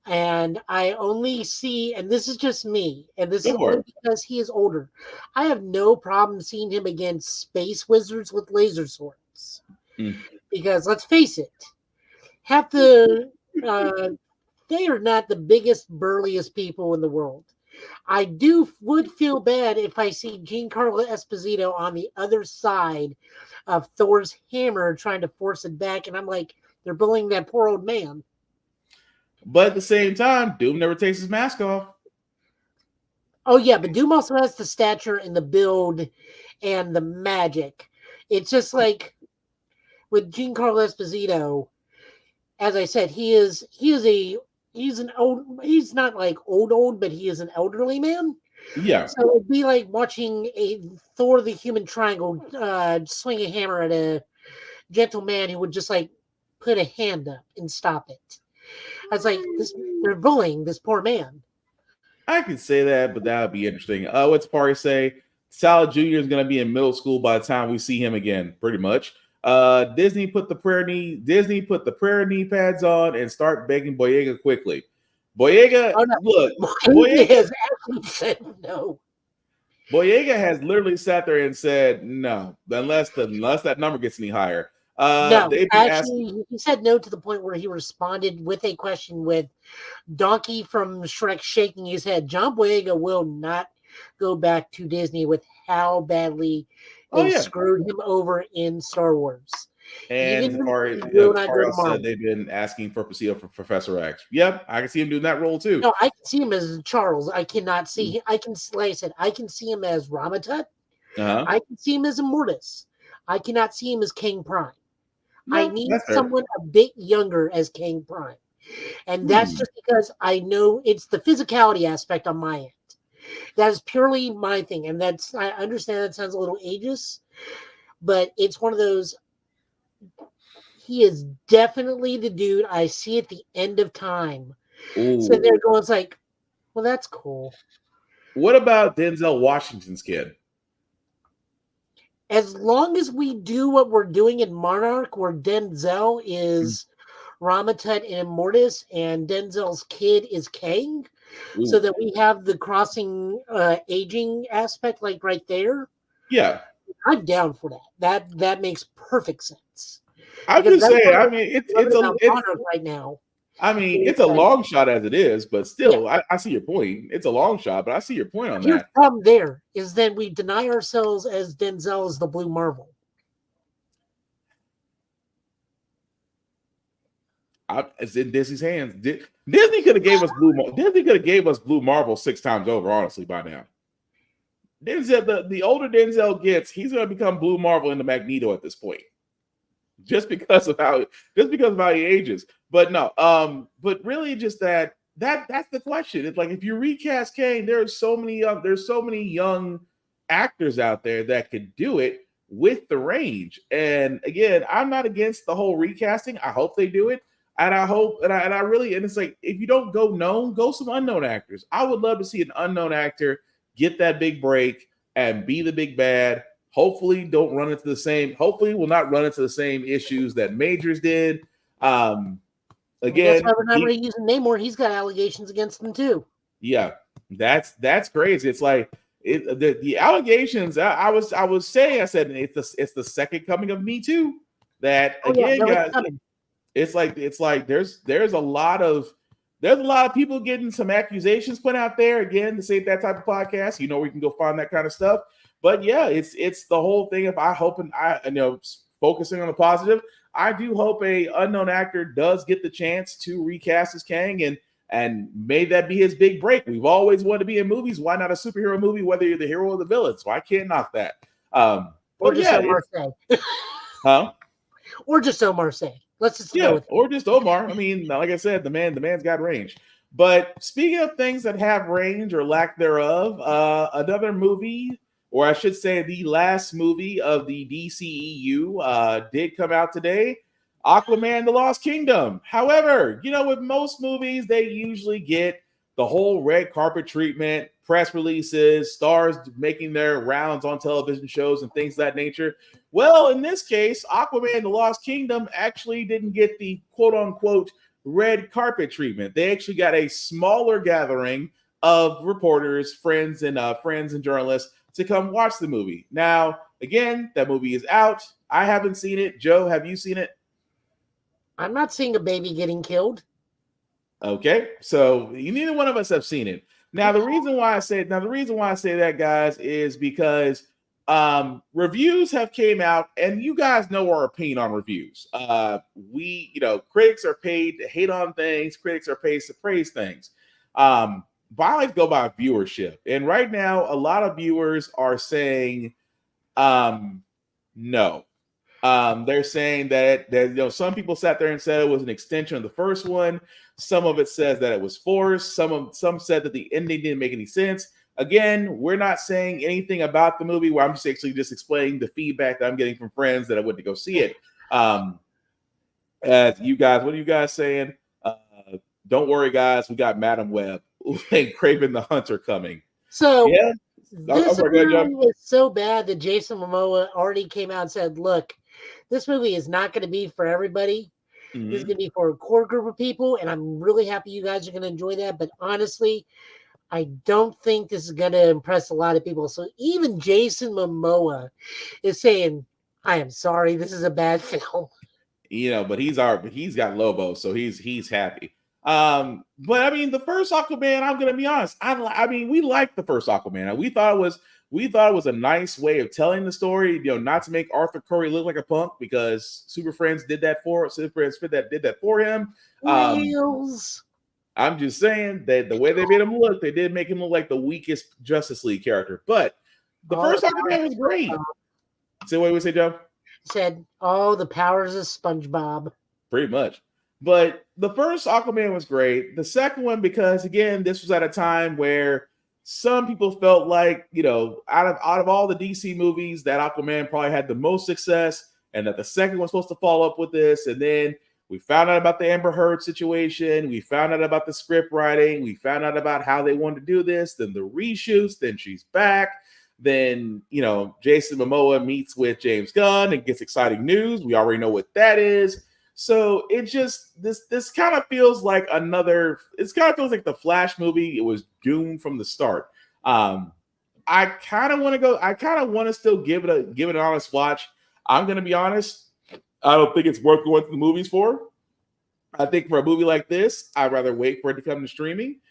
and I only see, and this is just me, and this is only because he is older, I have no problem seeing him against space wizards with laser swords. Because let's face it, they are not the biggest, burliest people in the world. I would feel bad if I see Giancarlo Esposito on the other side of Thor's hammer trying to force it back, and I'm like, they're bullying that poor old man. But at the same time, Doom never takes his mask off. Oh, yeah, but Doom also has the stature and the build and the magic. It's just like, with Giancarlo Esposito, as I said, he's an old, he's not like old, but he is an elderly man. Yeah. So it'd be like watching a Thor the Human Triangle swing a hammer at a gentle man who would just like put a hand up and stop it. I was like, they're bullying this poor man. I could say that, but that would be interesting. What's Party say? Sal Jr. is going to be in middle school by the time we see him again, pretty much. Disney put the prayer knee pads on and start begging Boyega quickly. Boyega, Oh, no. look, Boyega has actually said no. Boyega has literally sat there and said no, unless that number gets any higher. No, they've been asking. actually, he said no to the point where he responded with a question with Donkey from Shrek shaking his head. John Boyega will not go back to Disney with how badly they screwed him over in Star Wars. And Even Tari he will not go to said Marvel. they've been asking for Pasillo for Professor X. Yep, I can see him doing that role too. No, I can see him as Charles. I cannot see him. Like I said, I can see him as Ramatut. I can see him as Immortus. I cannot see him as King Prime. No, I need someone a bit younger as King Prime. And that's just because I know it's the physicality aspect on my end. That is purely my thing. And I understand that sounds a little ageist, but it's one of those. He is definitely the dude I see at the end of time. So they're going, it's like, well, that's cool. What about Denzel Washington's kid? As long as we do what we're doing in Monarch, where Denzel is Ramatut and Immortus, and Denzel's kid is Kang, so that we have the crossing aging aspect, like right there. Yeah, I'm down for that. That makes perfect sense. I'm just saying. I mean, it's Monarch right now. I mean, it's a long shot as it is, but still, I see your point. It's a long shot, but I see your point on Here's that. the problem there is that we deny ourselves as Denzel as the Blue Marvel. It's in Disney's hands. Disney could have gave us Blue Marvel 6 times over, honestly, by now. Denzel, the older Denzel gets, he's going to become Blue Marvel in the Magneto at this point, just because of how he ages. But no, but really, just that's the question. It's like if you recast Kane, there's so many young actors out there that could do it with the range. And again, I'm not against the whole recasting. I hope they do it. And I hope, and it's like, if you don't go known, go some unknown actors. I would love to see an unknown actor get that big break and be the big bad. Hopefully we'll not run into the same issues that Majors did. Again, that's why we're not really using Namor. He's got allegations against him too. Yeah, that's crazy. It's like the allegations. I was saying, I said it's the second coming of Me Too. That guys. It's like there's a lot of people getting some accusations put out there. Again, this ain't that type of podcast. You know, we can go find that kind of stuff. But yeah, it's the whole thing. If I hope focusing on the positive, I do hope a unknown actor does get the chance to recast as Kang and may that be his big break. We've always wanted to be in movies. Why not a superhero movie, whether you're the hero or the villain? So I can't knock that. Or just Omar Say. Huh? Or just Omar Say. Let's just go with it. Or just Omar. I mean, like I said, the man's got range. But speaking of things that have range or lack thereof, another movie, or I should say the last movie of the DCEU did come out today, Aquaman The Lost Kingdom. However, with most movies, they usually get the whole red carpet treatment, press releases, stars making their rounds on television shows and things of that nature. Well, in this case, Aquaman The Lost Kingdom actually didn't get the quote-unquote red carpet treatment. They actually got a smaller gathering of reporters, friends and journalists to come watch the movie. Now, again, that movie is out. I haven't seen it. Joe, have you seen it? I'm not seeing a baby getting killed. Okay, so neither one of us have seen it. Now, the reason why I say that, guys, is because reviews have came out, and you guys know our opinion on reviews. Critics are paid to hate on things. Critics are paid to praise things. But I like to go by viewership. And right now, a lot of viewers are saying no. They're saying that some people sat there and said it was an extension of the first one. Some of it says that it was forced. Some said that the ending didn't make any sense. Again, we're not saying anything about the movie. Where I'm just actually just explaining the feedback that I'm getting from friends that I went to go see it. As you guys, what are you guys saying? Don't worry, guys. We got Madam Web and Craven the Hunter coming. So yeah, this movie was so bad that Jason Momoa already came out and said, "Look, this movie is not going to be for everybody. Mm-hmm. This is going to be for a core group of people, and I'm really happy you guys are going to enjoy that. But honestly, I don't think this is going to impress a lot of people." So even Jason Momoa is saying, "I am sorry, this is a bad film." But he's got Lobo, so he's happy. But I mean, the first Aquaman, I'm gonna be honest. I mean, we liked the first Aquaman. We thought it was a nice way of telling the story. Not to make Arthur Curry look like a punk, because Super Friends did that for him. I'm just saying that the way they made him look, they did make him look like the weakest Justice League character. But the first Aquaman was great. Say what you would say, Joe? Said, "Oh, the powers of SpongeBob." Pretty much. But the first Aquaman was great. The second one, because again, this was at a time where some people felt like, out of all the DC movies, that Aquaman probably had the most success, and that the second was supposed to follow up with this. And then we found out about the Amber Heard situation. We found out about the script writing. We found out about how they wanted to do this. Then the reshoots. Then she's back. Then, Jason Momoa meets with James Gunn and gets exciting news. We already know what that is. So it just, this kind of feels like the Flash movie. It was doomed from the start. I kind of want to still give it an honest watch. I'm going to be honest. I don't think it's worth going to the movies for. I think for a movie like this, I'd rather wait for it to come to streaming,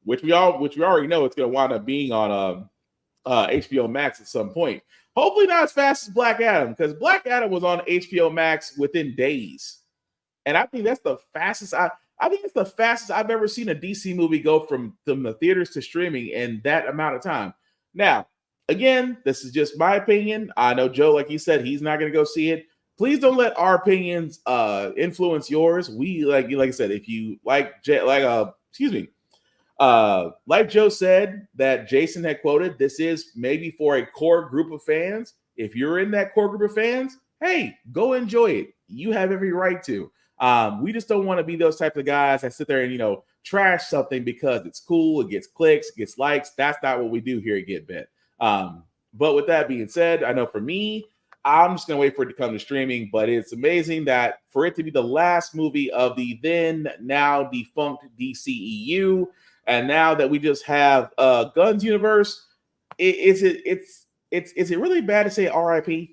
which we already know it's going to wind up being on HBO Max at some point. Hopefully not as fast as Black Adam, because Black Adam was on HBO Max within days, and I think that's the fastest. I think it's the fastest I've ever seen a DC movie go from the theaters to streaming in that amount of time. Now, again, this is just my opinion. I know Joe, like he said, he's not going to go see it. Please don't let our opinions influence yours. We like I said, if you like Joe said that Jason had quoted, this is maybe for a core group of fans. If you're in that core group of fans, hey, go enjoy it. You have every right to. We just don't want to be those types of guys that sit there and, trash something because it's cool, it gets clicks, it gets likes. That's not what we do here at Get Bet. But with that being said, I know for me, I'm just going to wait for it to come to streaming, but it's amazing that for it to be the last movie of the then now defunct DCEU, and now that we just have Gunn's universe, is it really bad to say RIP?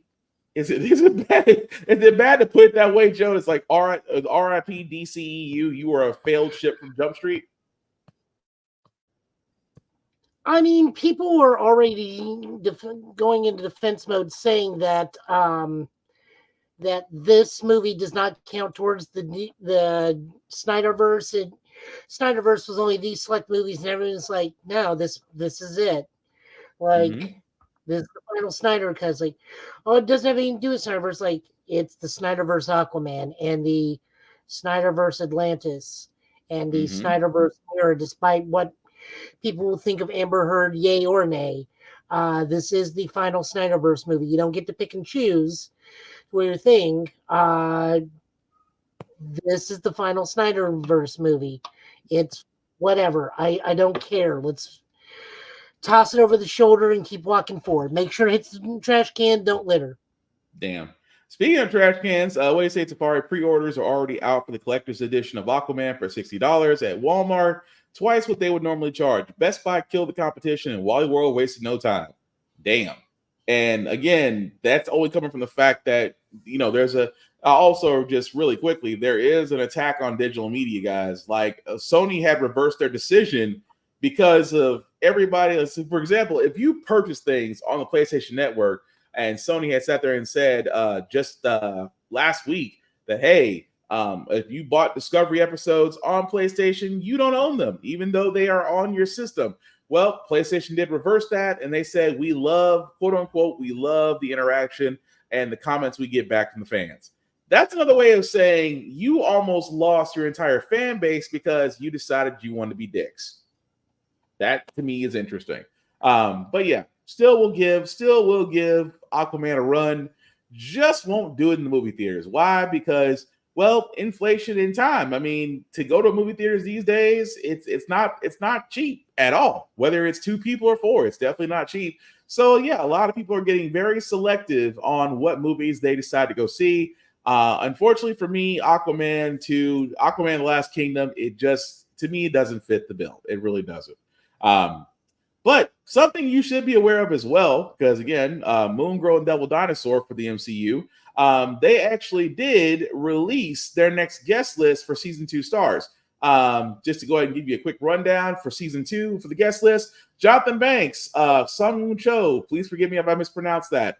Is it bad to put it that way, Joe? It's like RIP DCEU. You were a failed ship from Jump Street. I mean, people were already going into defense mode, saying that that this movie does not count towards the Snyderverse. Snyderverse was only these select movies, and everyone's like, "No, this is it." Like, this is the final Snyder, because it doesn't have anything to do with Snyderverse. Like, it's the Snyderverse Aquaman and the Snyderverse Atlantis and the Snyderverse Mirror, despite what people will think of Amber Heard, yay or nay. This is the final Snyderverse movie. You don't get to pick and choose your thing. This is the final Snyderverse movie. It's whatever. I don't care. Let's toss it over the shoulder and keep walking forward. Make sure it hits the trash can. Don't litter. Damn. Speaking of trash cans, what do you say, Tafari? Pre-orders are already out for the collector's edition of Aquaman for $60 at Walmart. Twice what they would normally charge. Best Buy killed the competition, and Wally World wasted no time. Damn. And again, that's only coming from the fact that, there's also just really quickly, there is an attack on digital media, guys. Like Sony had reversed their decision because of everybody. For example, if you purchase things on the PlayStation Network, and Sony had sat there and said just last week that, hey, if you bought Discovery episodes on PlayStation, you don't own them, even though they are on your system. Well, PlayStation did reverse that, and they said we love, quote unquote, we love the interaction and the comments we get back from the fans. That's another way of saying you almost lost your entire fan base because you decided you wanted to be dicks. That to me is interesting. But yeah, still will give Aquaman a run. Just won't do it in the movie theaters. Why? Because well, inflation in time. I mean, to go to movie theaters these days, it's not cheap at all. Whether it's 2 people or 4, it's definitely not cheap. So yeah, a lot of people are getting very selective on what movies they decide to go see. Unfortunately for me, Aquaman The Last Kingdom, it just to me doesn't fit the bill. It really doesn't. But something you should be aware of as well, because again, Moon Girl and Devil Dinosaur for the MCU, they actually did release their next guest list for season 2 stars. Just to go ahead and give you a quick rundown for season 2 for the guest list: Jonathan Banks, Sung Woon Cho, please forgive me if I mispronounce that,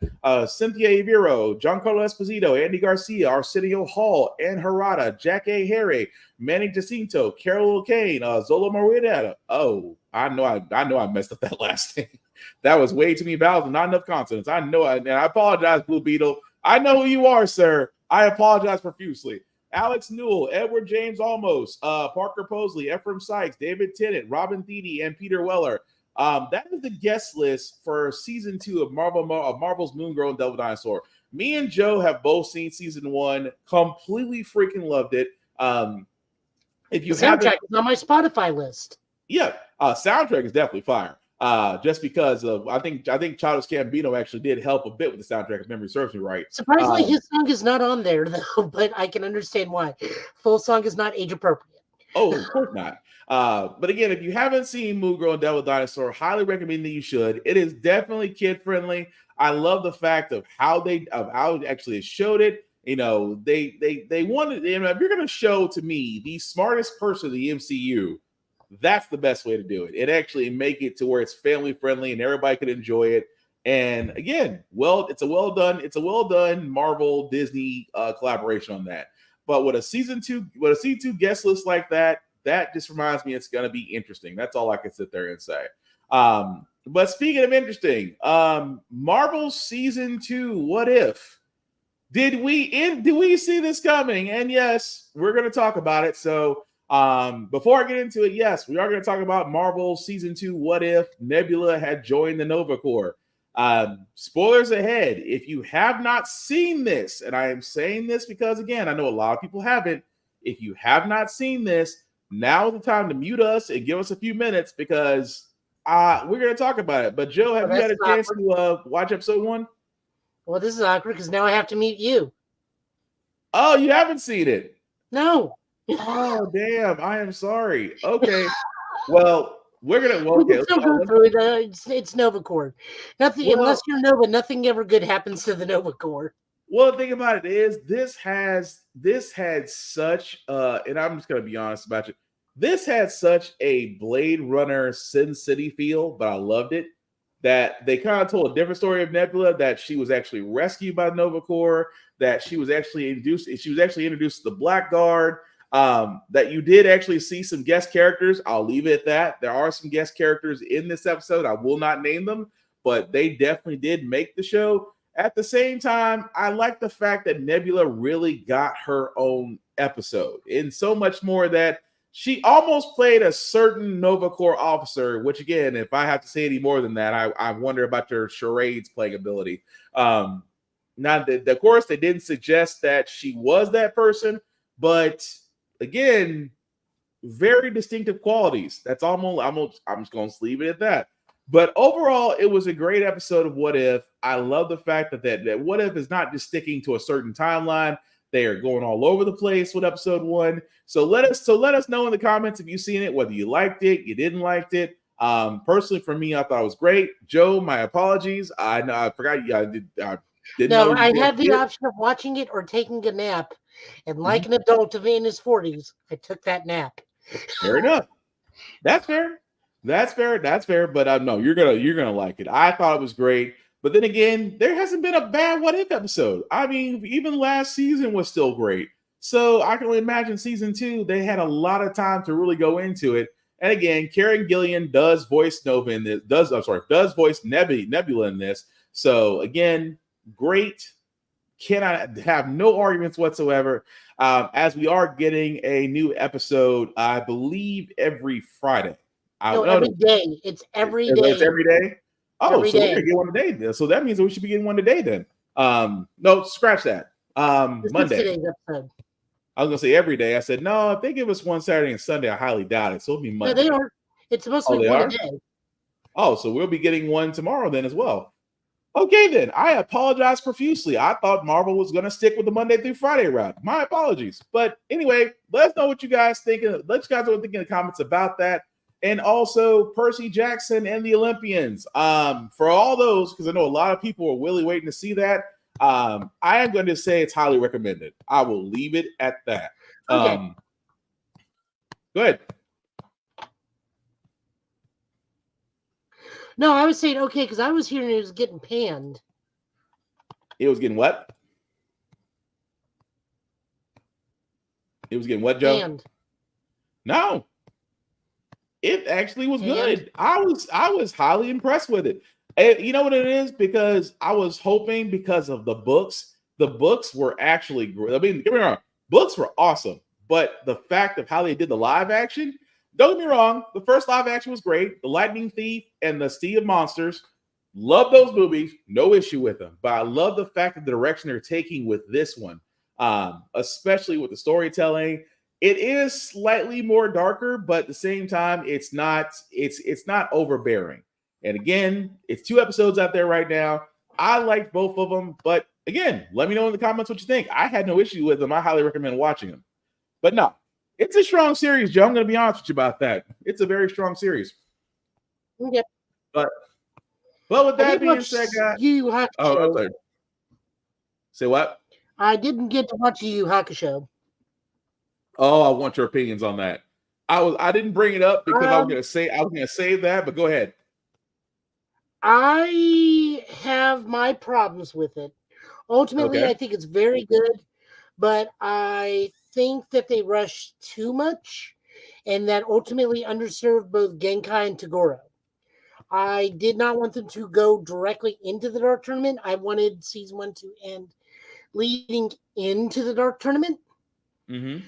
Cynthia Evero, Giancarlo Esposito, Andy Garcia, Arsenio Hall, Ann Harada, Jack A. Harry, Manny Jacinto, Carol Kane, Zola Morita. Oh, I know I messed up that last name. That was way too many vowels and not enough consonants. And I apologize, Blue Beetle. I know who you are, sir. I apologize profusely. Alex Newell, Edward James Olmos, Parker Posley, Ephraim Sykes, David Tennant, Robin Thede, and Peter Weller. That is the guest list for season 2 of Marvel's Moon Girl and Devil Dinosaur. Me and Joe have both seen season 1, completely freaking loved it. If you the soundtrack is on my Spotify list. Yeah, soundtrack is definitely fire. Just because of I think Childish Gambino actually did help a bit with the soundtrack, if memory serves me right. Surprisingly, his song is not on there though, but I can understand why. Full song is not age appropriate. Oh, of course not. But again, if you haven't seen Moon Girl and Devil Dinosaur, highly recommend that you should. It is definitely kid friendly. I love the fact of how it actually showed it. You know, they wanted. You know, if you're going to show to me the smartest person in the MCU, that's the best way to do it. It actually make it to where it's family friendly and everybody could enjoy it. And again, it's a well done Marvel Disney collaboration on that. But with a season 2 guest list like that just reminds me it's going to be interesting. That's all I can sit there and say. But speaking of interesting, Marvel season 2, what if? Did we see this coming? And yes, we're going to talk about it. So before I get into it, yes, we are going to talk about Marvel season 2, what if Nebula had joined the Nova Corps. Spoilers ahead. If you have not seen this, and I am saying this because again, I know a lot of people haven't. If you have not seen this, now is the time to mute us and give us a few minutes because we're going to talk about it. But Joe, have you had a chance to watch episode 1? Well, this is awkward because now I have to mute you. Oh, you haven't seen it? No. Oh, damn. I am sorry. Okay. Well, we're gonna. Well, okay, we can still go through it. It's Nova Corps. Nothing, unless you're Nova, nothing ever good happens to the Nova Corps. Well, the thing about it is, this had such. And I'm just gonna be honest about it. This had such a Blade Runner Sin City feel, but I loved it. That they kind of told a different story of Nebula. That she was actually rescued by Nova Corps. That she was actually introduced to the Blackguard. That you did actually see some guest characters. I'll leave it at that. There are some guest characters in this episode. I will not name them, but they definitely did make the show. At the same time, I like the fact that Nebula really got her own episode, in so much more that she almost played a certain Nova Corps officer, which again, if I have to say any more than that, I wonder about your charades playing ability. Now, of course, they didn't suggest that she was that person, but again, very distinctive qualities. That's I'm just going to leave it at that. But overall, it was a great episode of What If. I love the fact that What If is not just sticking to a certain timeline. They are going all over the place with episode 1. So let us know in the comments if you've seen it, whether you liked it, you didn't like it. Personally, for me, I thought it was great. Joe, my apologies. I know I forgot. I didn't know. I had the option of watching it or taking a nap. And like an adult in his 40s, I took that nap. Fair enough. That's fair. But no, you're gonna like it. I thought it was great. But then again, there hasn't been a bad What If episode. I mean, even last season was still great. So I can only imagine season 2, they had a lot of time to really go into it. And again, Karen Gillian does voice Nova in this. Does voice Nebula in this. So again, great. Cannot have no arguments whatsoever. As we are getting a new episode, I believe every Friday. Every day. It's every day. It's every day. Oh, every so day. we're gonna get one today. So that means that we should be getting one today then. No, scratch that. Monday. Today's episode. I was gonna say every day. I said no. If they give us one Saturday and Sunday, I highly doubt it. So it'll be Monday. No, they are. It's supposed to be one a day. Oh, so we'll be getting one tomorrow then as well. Okay, then. I apologize profusely. I thought Marvel was going to stick with the Monday through Friday route. My apologies. But anyway, let us know what you guys think. Let you guys know what you think in the comments about that. And also Percy Jackson and the Olympians. For all those, because I know a lot of people are really waiting to see that, I am going to say it's highly recommended. I will leave it at that. Okay. Go ahead. No, I was saying okay because I was hearing it was getting panned. It was getting what? It was getting what, Joe? Panned. No, it actually was good. I was highly impressed with it. And you know what it is? Because I was hoping because of the books. The books were actually great. I mean, get me wrong, books were awesome, but the fact of how they did the live action. Don't get me wrong, the first live action was great. The Lightning Thief and the Sea of Monsters, love those movies, no issue with them. But I love the fact that the direction they're taking with this one, especially with the storytelling. It is slightly more darker, but at the same time, it's not overbearing. And again, it's 2 episodes out there right now. I liked both of them, but again, let me know in the comments what you think. I had no issue with them. I highly recommend watching them. But no. It's a strong series, Joe. I'm going to be honest with you about that. It's a very strong series. Yep. But with that being said, guys. Say what? I didn't get to watch Yu Yu Hakusho. Oh, I want your opinions on that. I didn't bring it up because I was going to save that, but go ahead. I have my problems with it. Ultimately, Okay. I think it's very good, but I think that they rushed too much and that ultimately underserved both Genkai and Toguro. I did not want them to go directly into the Dark Tournament. I wanted season 1 to end leading into the Dark Tournament. Mm-hmm.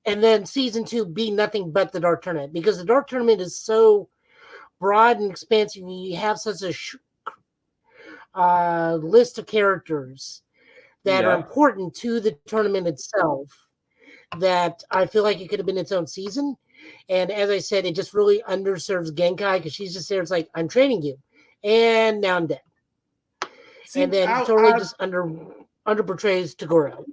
And then season 2 be nothing but the Dark Tournament, because the Dark Tournament is so broad and expansive. You have such a list of characters that are important to the tournament itself that I feel like it could have been its own season. And as I said, it just really underserves Genkai because she's just there. It's like, I'm training you. And now I'm dead. And then totally just underportrays Toguro.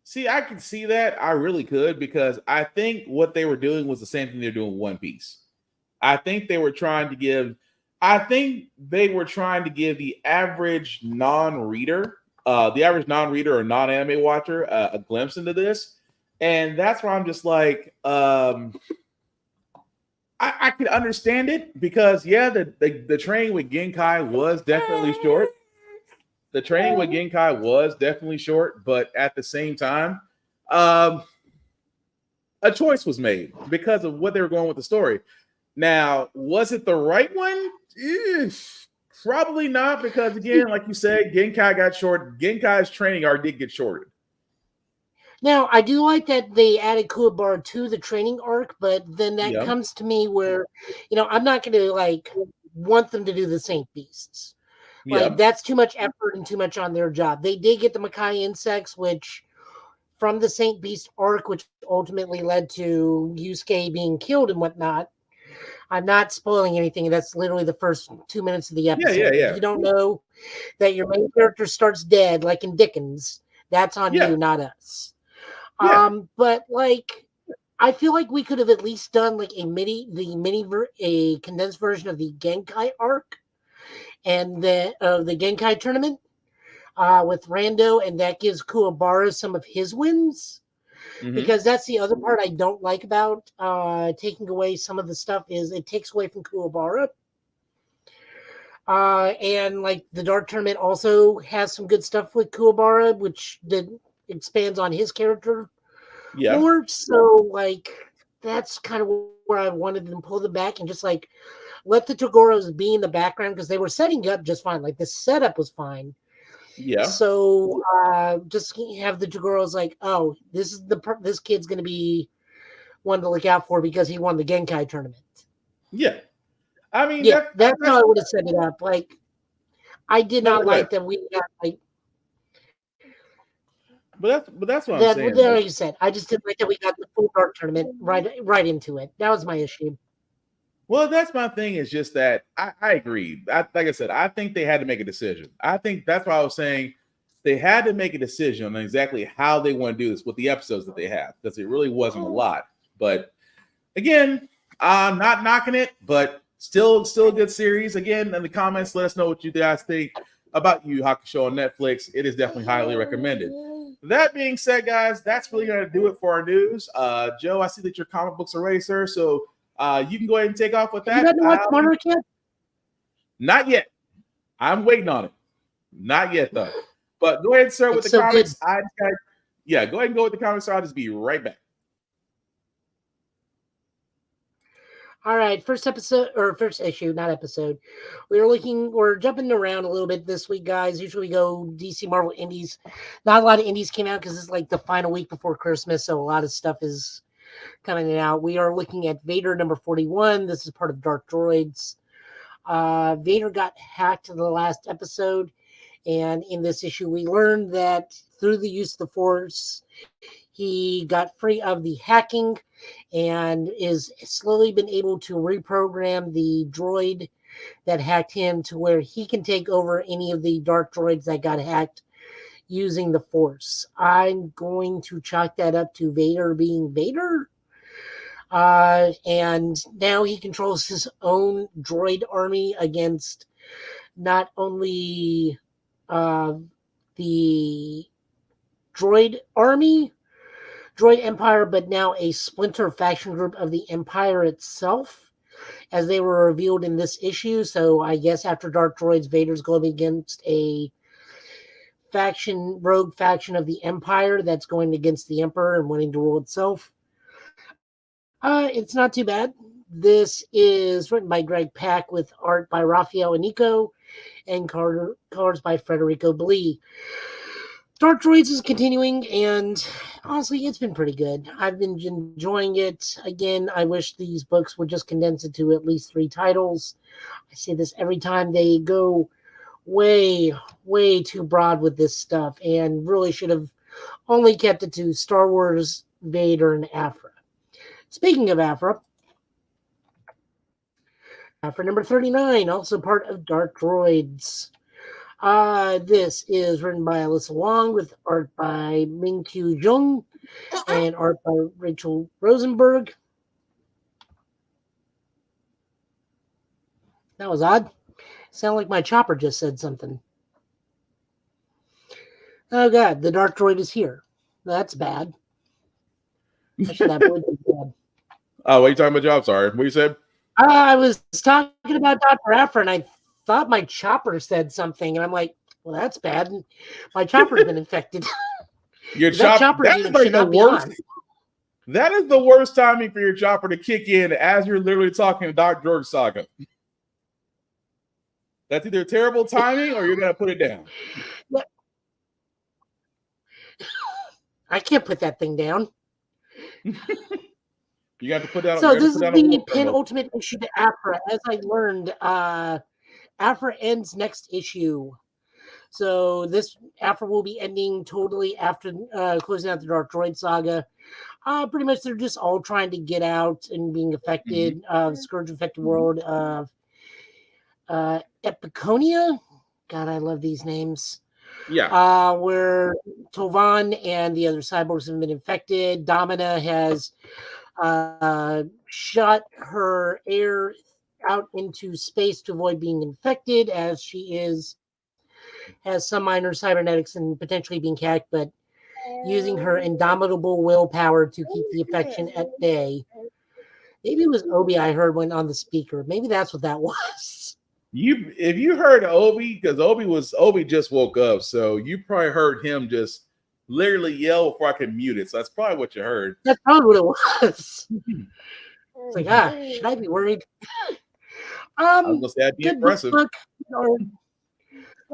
See, I can see that. I really could, because I think what they were doing was the same thing they're doing with One Piece. I think they were trying to give the average non-reader or non-anime watcher a glimpse into this. And that's where I'm just like, I could understand it because, the training with Genkai was definitely short. The training with Genkai was definitely short, but at the same time, a choice was made because of what they were going with the story. Now, was it the right one? Probably not, because again, like you said, Genkai got short. Genkai's training arc did get shorted. Now, I do like that they added Kuwabara to the training arc, but then that comes to me where, I'm not going to want them to do the Saint Beasts. That's too much effort and too much on their job. They did get the Makai insects, which from the Saint Beast arc, which ultimately led to Yusuke being killed and whatnot. I'm not spoiling anything. That's literally the first 2 minutes of the episode. Yeah. If you don't know that your main character starts dead, like in Dickens, that's on you, not us. Yeah. But I feel like we could have at least done a condensed version of the Genkai arc and the Genkai tournament with Rando, and that gives Kuwabara some of his wins. Mm-hmm. Because that's the other part I don't like about taking away some of the stuff is it takes away from Kuwabara. And the Dark Tournament also has some good stuff with Kuwabara, which expands on his character more. So that's kind of where I wanted them to pull them back and just like let the Togoros be in the background because they were setting up just fine. Like the setup was fine. Yeah. So just have the Togoros like, oh, this kid's going to be one to look out for because he won the Genkai tournament. Yeah. I mean, Yeah, that's how I would have set it up. Like, I did No, not go ahead. like that we got like but that's what I'm that. saying. There, Like, like you said, I just didn't like that we got the full dark tournament right into it. That was my issue. well, that's my thing. Is just that I agree. Like I said, I think they had to make a decision. I think that's why I was saying they had to make a decision on exactly how they want to do this with the episodes that they have, because it really wasn't a lot. But again, I'm not knocking it, but still a good series. Again, in the comments, let us know what you guys think about Yu Yu Hakusho on Netflix. It is definitely highly recommended. That being said, guys, that's really going to do it for our news. Joe, I see that your comic books are ready, sir. So you can go ahead and take off with that. You gotten to watch Monarch yet? Not yet. I'm waiting on it. Not yet, though. But go ahead, sir, with the comics. Go ahead and go with the comics. So I'll just be right back. All right, first issue, not episode. We're jumping around a little bit this week, guys. Usually we go DC, Marvel, Indies. Not a lot of Indies came out because it's like the final week before Christmas, so a lot of stuff is coming out. We are looking at Vader number 41. This is part of Dark Droids. Vader got hacked in the last episode, and in this issue we learned that through the use of the Force, he got free of the hacking and is slowly been able to reprogram the droid that hacked him to where he can take over any of the dark droids that got hacked using the Force. I'm going to chalk that up to Vader being Vader. And now he controls his own droid army against not only the droid empire, but now a splinter faction group of the empire itself, as they were revealed in this issue. So I guess after Dark Droids, Vader's going against a rogue faction of the empire that's going against the emperor and wanting to rule itself. It's not too bad. This is written by Greg Pak with art by Raphael Anico and colors by Federico Blee. Dark Droids is continuing, and honestly, it's been pretty good. I've been enjoying it. Again, I wish these books would just condense it to at least 3 titles. I say this every time. They go way, way too broad with this stuff, and really should have only kept it to Star Wars, Vader, and Afra. Speaking of Afra number 39, also part of Dark Droids. This is written by Alyssa Wong with art by Ming-Q Jung and art by Rachel Rosenberg. That was odd. Sounded like my chopper just said something. Oh god, the Dark Droid is here. That's bad. I should have bad. Oh, what are you talking about, Joe? I'm sorry. What you said? I was talking about Dr. Afra, and I thought my chopper said something, and I'm like, well, that's bad. My chopper's been infected. Your chopper that is like the worst. That is the worst timing for your chopper to kick in as you're literally talking about Dark Droid Saga. That's either terrible timing or you're gonna put it down. Yeah. I can't put that thing down. You got to put down. So this is the penultimate issue to Afra. As I learned, Afra ends next issue. So this Afra will be ending totally after closing out the Dark Droid Saga. Pretty much they're just all trying to get out and being affected. Scourge infected world of Epiconia. God, I love these names. Yeah. Where Tovan and the other cyborgs have been infected. Domina has shot her air out into space to avoid being infected, as she has some minor cybernetics and potentially being hacked, but using her indomitable willpower to keep the infection at bay. Maybe it was Obi I heard when on the speaker. Maybe that's what that was. If you heard Obi, because Obi just woke up, so you probably heard him just literally yell before I could mute it. So that's probably what you heard. That's probably what it was. It's like, should I be worried? I was gonna say that'd be Good impressive. book,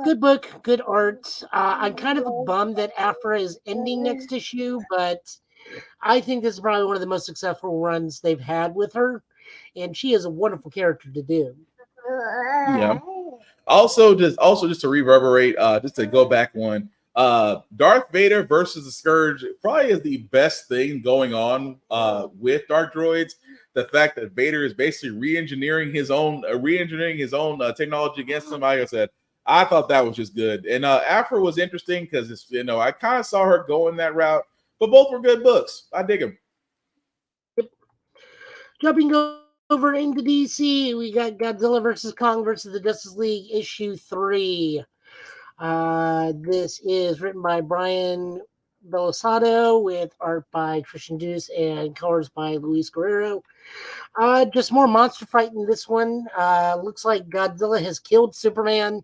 good book, good art. I'm kind of bummed that Afra is ending next issue, but I think this is probably one of the most successful runs they've had with her, and she is a wonderful character to do. Yeah. Also just to reverberate, just to go back one, Darth Vader versus the Scourge probably is the best thing going on with Dark Droids. The fact that Vader is basically re-engineering his own technology against him. Like I said, I thought that was just good. And Afra was interesting because it's I kind of saw her going that route, but both were good books. I dig them. Jumping over into DC, we got Godzilla versus Kong versus the Justice League issue 3. This is written by Brian Belisado with art by Christian Deuce and colors by Luis Guerrero. Just more monster fight in this one. Looks like Godzilla has killed Superman.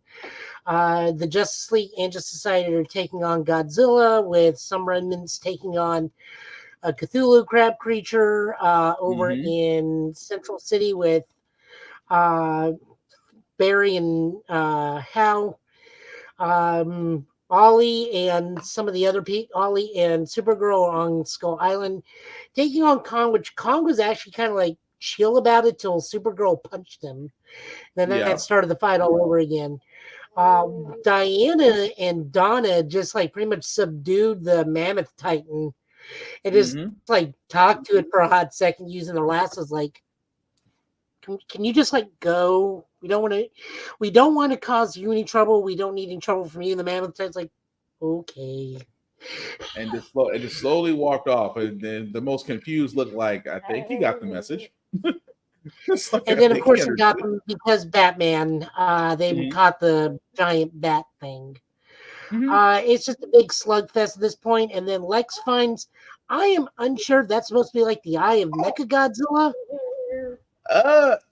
The Justice League and Justice Society are taking on Godzilla, with some remnants taking on a Cthulhu crab creature over in Central City with Barry and Hal. Ollie and some of the other people, Ollie and Supergirl on Skull Island, taking on Kong, which Kong was actually kind of like chill about it till Supergirl punched him. Then that started the fight all over again. Diana and Donna just like pretty much subdued the Mammoth Titan and just like talked to it for a hot second using their lassos. Like, can you just like go? We don't want to cause you any trouble. We don't need any trouble from you. And the Mammoth Titan's like, okay. And just slowly walked off. And then the most confused looked like, I think he got the message. Like, and then, of course, he got them because Batman, they caught the giant bat thing. It's just a big slugfest at this point. And then Lex finds, I am unsure if that's supposed to be like the eye of Mechagodzilla.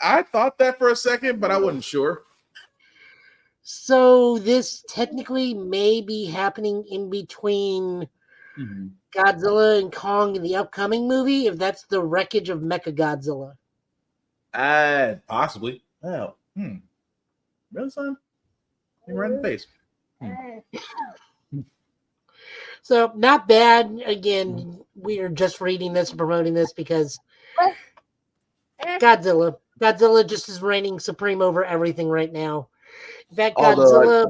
I thought that for a second, but I wasn't sure. So this technically may be happening in between Godzilla and Kong in the upcoming movie, if that's the wreckage of Mechagodzilla. Possibly. Oh, really, son? You right in the face. So not bad. Again, we are just reading this and promoting this because Godzilla just is reigning supreme over everything right now. In fact, Godzilla.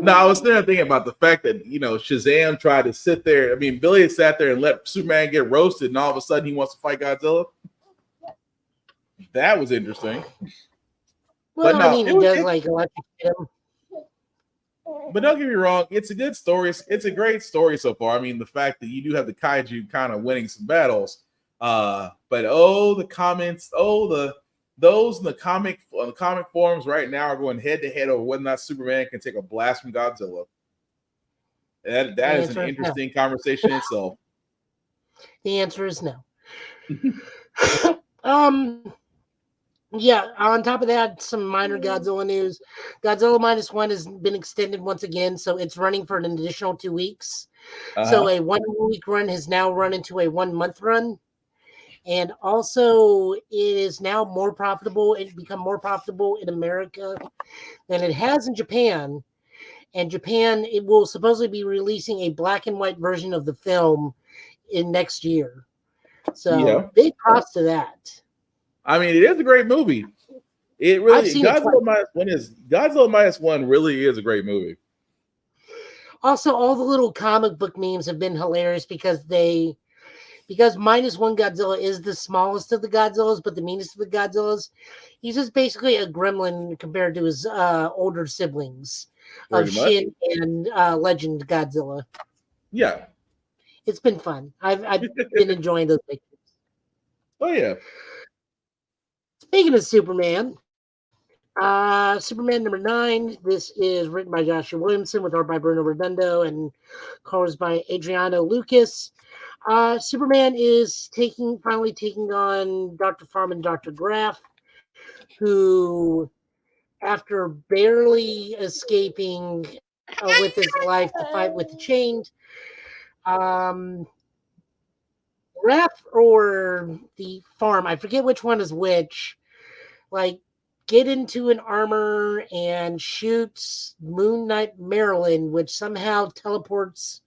No, I was there thinking about the fact that Shazam tried to sit there. I mean, Billy sat there and let Superman get roasted, and all of a sudden he wants to fight Godzilla. That was interesting. Well, but no, I mean, he does like electrocute him. But don't get me wrong, it's a good story. It's a great story so far. I mean, the fact that you do have the kaiju kind of winning some battles. But the comments, those in the comic forums right now are going head to head over whether or not Superman can take a blast from Godzilla. That is an interesting conversation itself. The answer is no. Yeah, on top of that, some minor Godzilla news. Godzilla -1 has been extended once again, so it's running for an additional 2 weeks. So a 1 week run has now run into a 1 month run. And also, it is now more profitable. It's become more profitable in America than it has in Japan. And Japan, it will supposedly be releasing a black and white version of the film in next year. So big props to that. I mean, it is a great movie. It really Godzilla -1 really is a great movie. Also, all the little comic book memes have been hilarious because -1 Godzilla is the smallest of the Godzillas, but the meanest of the Godzillas. He's just basically a gremlin compared to his older siblings of Shin and Legend Godzilla. Yeah. It's been fun. I've been enjoying those pictures. Oh, yeah. Speaking of Superman, Superman #9. This is written by Joshua Williamson with art by Bruno Redondo and colors by Adriano Lucas. Superman is finally taking on Dr. Farm and Dr. Graff, who, after barely escaping with his life to fight with the Chained. Raph or the Farm, I forget which one is which, like, get into an armor and shoots Moon Knight Marilyn, which somehow teleports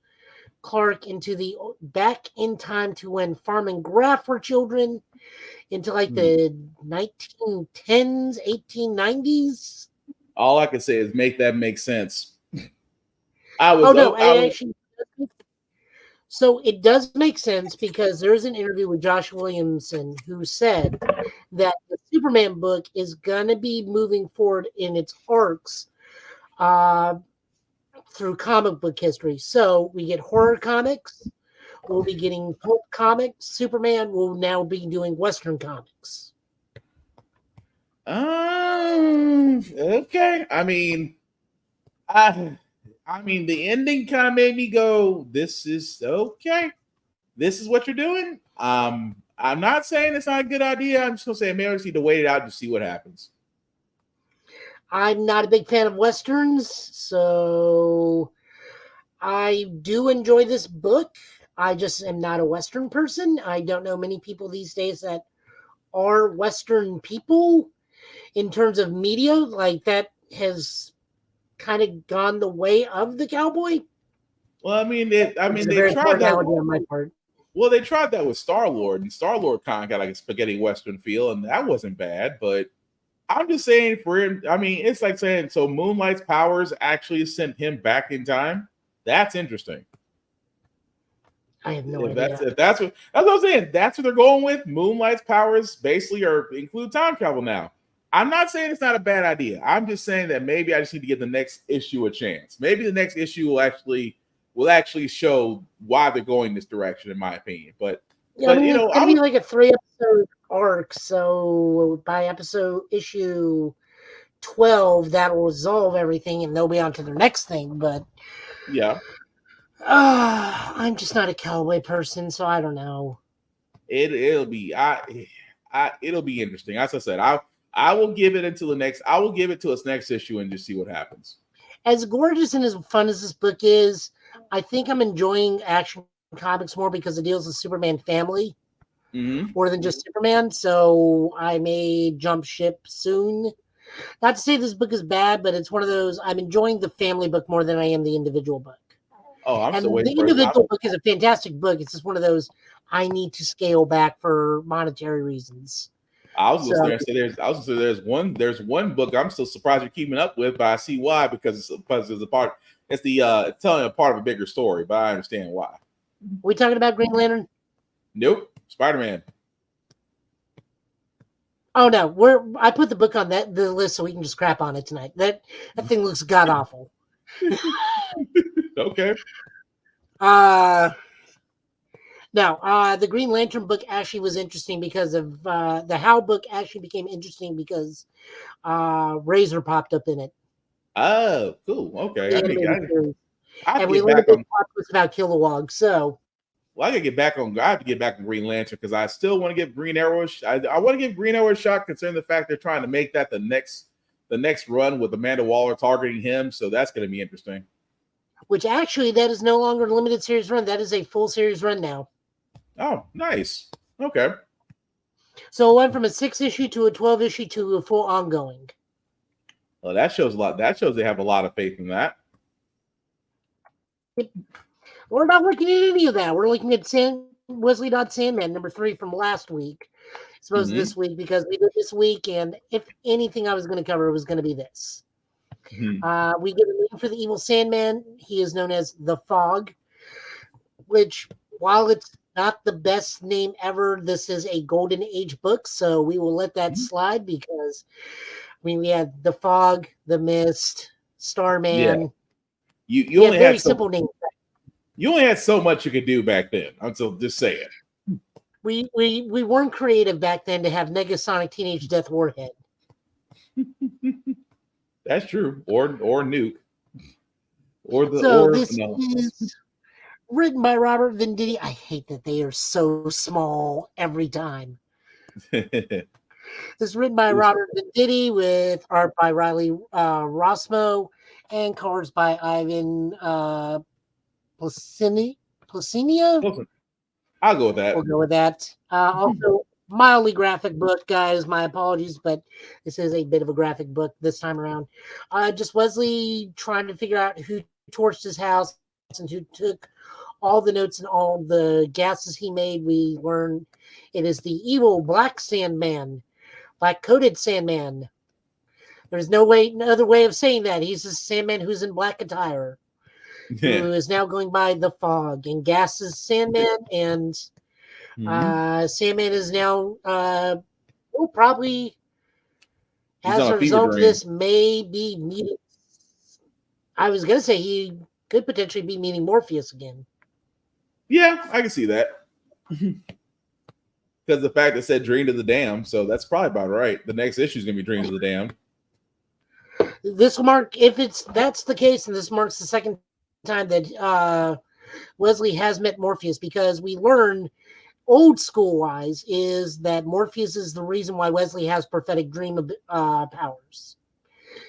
Clark into the back in time to when Farm and Graf were children, into like the 1910s, 1890s. All I can say is make that make sense. So it does make sense because there's an interview with Josh Williamson who said that the Superman book is going to be moving forward in its arcs through comic book history. So we get horror comics, we'll be getting pulp comics. Superman will now be doing Western comics. Okay. I mean, the ending kind of made me go, "This is okay. This is what you're doing." I'm not saying it's not a good idea. I'm just gonna say maybe I just need to wait it out to see what happens. I'm not a big fan of Westerns, so I do enjoy this book. I just am not a Western person. I don't know many people these days that are Western people in terms of media. Like, that has kind of gone the way of the cowboy. Well, they tried that on my part. Well, they tried that with Star-Lord, and Star-Lord kind of got like a spaghetti Western feel, and that wasn't bad, but I'm just saying for him, it's like saying, so Moonlight's powers actually sent him back in time. That's interesting. I have no idea. That's what I'm saying. That's what they're going with. Moonlight's powers basically include time travel now. I'm not saying it's not a bad idea. I'm just saying that maybe I just need to give the next issue a chance. Maybe the next issue will actually show why they're going this direction, in my opinion. But it's gonna be like a 3-episode arc. So by issue 12, that'll resolve everything, and they'll be on to their next thing. But yeah, I'm just not a cowboy person, so I don't know. It'll be interesting. As I said, I will give it until I will give it to its next issue and just see what happens. As gorgeous and as fun as this book is, I think I'm enjoying Action Comics more because it deals with Superman family more than just Superman. So I may jump ship soon. Not to say this book is bad, but it's one of those, I'm enjoying the family book more than I am the individual book. Oh, I'm still waiting. The individual book is a fantastic book. It's just one of those I need to scale back for monetary reasons. I was going to say there's one book I'm still surprised you're keeping up with, but I see why, because it's telling a part of a bigger story, but I understand why. We talking about Green Lantern? Nope, Spider-Man. Oh no, I put the book on the list so we can just crap on it tonight. That thing looks god awful. Okay. Now, the Green Lantern book actually was interesting because of the How book actually became interesting because Razor popped up in it. Oh, cool. Okay. And we learned a bit about Kilowog. So, I have to get back on Green Lantern because I still want to give Green Arrow. I want to give Green Arrow a shot, considering the fact they're trying to make that the next run with Amanda Waller targeting him. So that's going to be interesting. Which actually, that is no longer a limited series run. That is a full series run now. Oh, nice. Okay. So it went from a 6-issue to a 12-issue to a full ongoing. Well, that shows a lot. That shows they have a lot of faith in that. We're not looking at any of that. We're looking at Wesley Dodd Sandman #3 from last week. I suppose this week, because we did this week, and if anything I was going to cover, it was going to be this. We get a name for the evil Sandman. He is known as the Fog, which, while it's not the best name ever, this is a Golden Age book, so we will let that slide because we had the Fog, the Mist, Starman. Yeah. You only had simple names. You only had so much you could do back then. Until just saying. We weren't creative back then to have Negasonic Teenage Death Warhead. That's true. Or Nuke. Is written by Robert Venditti. I hate that they are so small every time. This is written by Robert Venditti with art by Riley Rossmo and colors by Ivan Placinia. Listen, I'll go with that. We'll go with that. Also, mildly graphic book, guys. My apologies, but this is a bit of a graphic book this time around. Just Wesley trying to figure out who torched his house and who took all the notes and all the gases he made. We learn it is the evil Black Sandman, black coated Sandman. There's no other way of saying that. He's a Sandman who's in black attire, who is now going by the Fog and gases Sandman, and Sandman is now probably as a result of this may be meeting. I was gonna say he could potentially be meeting Morpheus again. Yeah, I can see that. Because the fact it said Dream to the Dam, so that's probably about right. The next issue is gonna be Dream to the Dam. This will mark, if that's the case, and this marks the second time that Wesley has met Morpheus, because we learn old school wise is that Morpheus is the reason why Wesley has prophetic dream powers.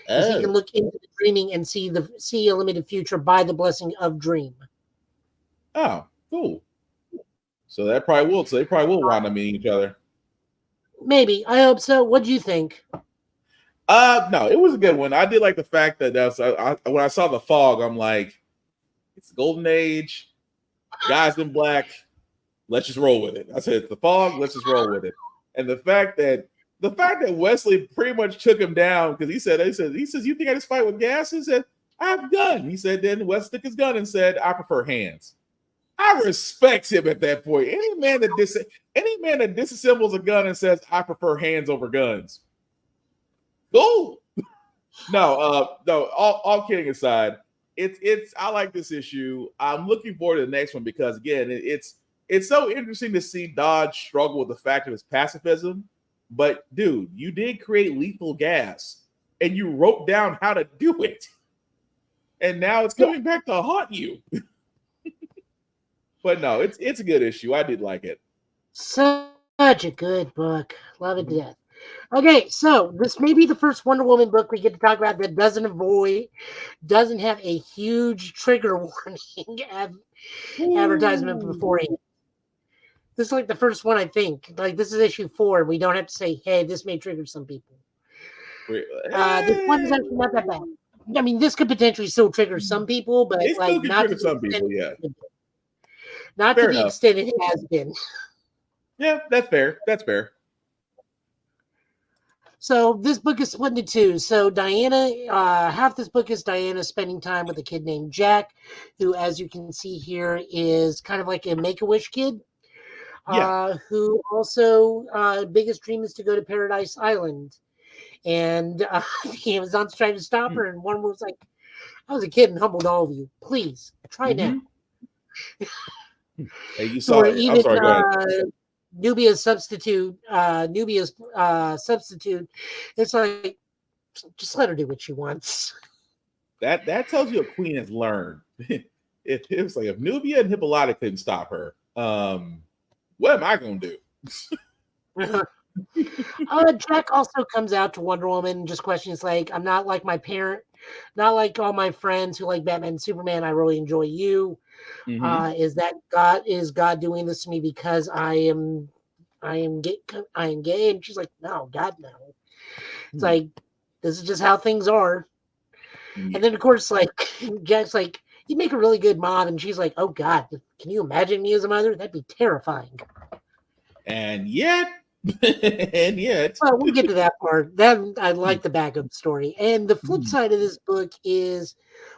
Because he can look into the dreaming and see a limited future by the blessing of dream. Oh, cool. So they probably will wind up meeting each other. Maybe. I hope so. What do you think? No, it was a good one. I did like the fact that when I saw the Fog, I'm like, it's the Golden Age, guys in black. Let's just roll with it. I said, it's the Fog. Let's just roll with it. And the fact that Wesley pretty much took him down because he says, you think I just fight with gas? He said, I have a gun. He said, then Wes took his gun and said, I prefer hands. I respect him at that point. Any man that disassembles a gun and says, I prefer hands over guns. Cool. No, all kidding aside, it's I like this issue. I'm looking forward to the next one because again, it's so interesting to see Dodge struggle with the fact of his pacifism. But dude, you did create lethal gas and you wrote down how to do it. And now it's coming back to haunt you. But no, it's a good issue. I did like it. Such a good book. Love it to death. Okay, so this may be the first Wonder Woman book we get to talk about that doesn't have a huge trigger warning advertisement beforehand. This is like the first one, I think. Like, this is issue 4. We don't have to say, hey, this may trigger some people. This one is actually not that bad. I mean, this could potentially still trigger some people, but it like not to some people, yeah. Not fair to the extent it has been. Yeah, that's fair. That's fair. So this book is split into 2. So Diana, half this book is Diana spending time with a kid named Jack, who, as you can see here, is kind of like a Make-A-Wish kid. Who also biggest dream is to go to Paradise Island. And Amazon's trying to stop her, and one was like, I was a kid and humbled all of you. Please, try now. Hey, you saw it. I'm sorry, go ahead. Nubia's substitute. It's like, just let her do what she wants. That tells you a queen has learned. If it was like if Nubia and Hippolyta couldn't stop her, what am I gonna do? Jack also comes out to Wonder Woman and just questions like, I'm not like my parent, not like all my friends who like Batman and Superman. I really enjoy you. Is God doing this to me because I am gay? And she's like, no, God, no. It's like, this is just how things are. And then of course, like Jack's like, you make a really good mom, and she's like, oh God, can you imagine me as a mother? That'd be terrifying. And yet, well, we'll get to that part. Then I like the backup story. And the flip side of this book is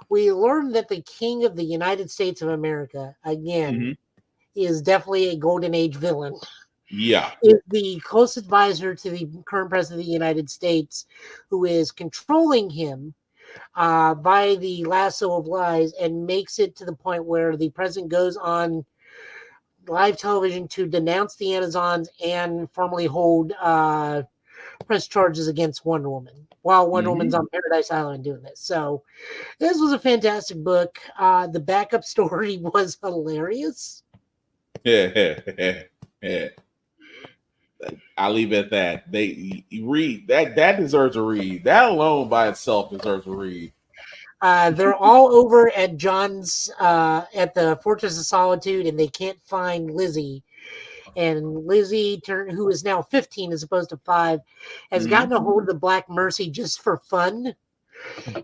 we learn that the King of the United States of America, again, is definitely a Golden Age villain. Yeah. Is the close advisor to the current president of the United States, who is controlling him by the lasso of lies, and makes it to the point where the president goes on live television to denounce the Amazons and formally hold press charges against Wonder Woman while Wonder Woman's on Paradise Island doing this. So this was a fantastic book. The backup story was hilarious. Yeah. I'll leave it at that. You read that deserves a read. That alone by itself deserves a read. They're all over at John's at the Fortress of Solitude, and they can't find Lizzie. And Lizzie, who is now 15 as opposed to 5, has gotten a hold of the Black Mercy just for fun.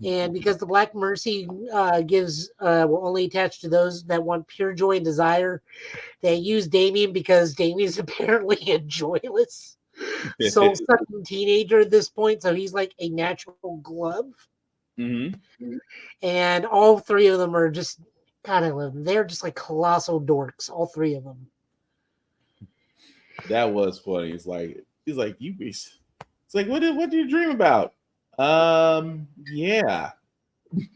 And because the Black Mercy will only attach to those that want pure joy and desire, they use Damien because Damien's apparently a joyless, soul-sucking teenager at this point. So he's like a natural glove. And all 3 of them are just, God, I love them. They're just like colossal dorks, all 3 of them. That was funny. He's like, you be. It's like, what do you dream about? Yeah.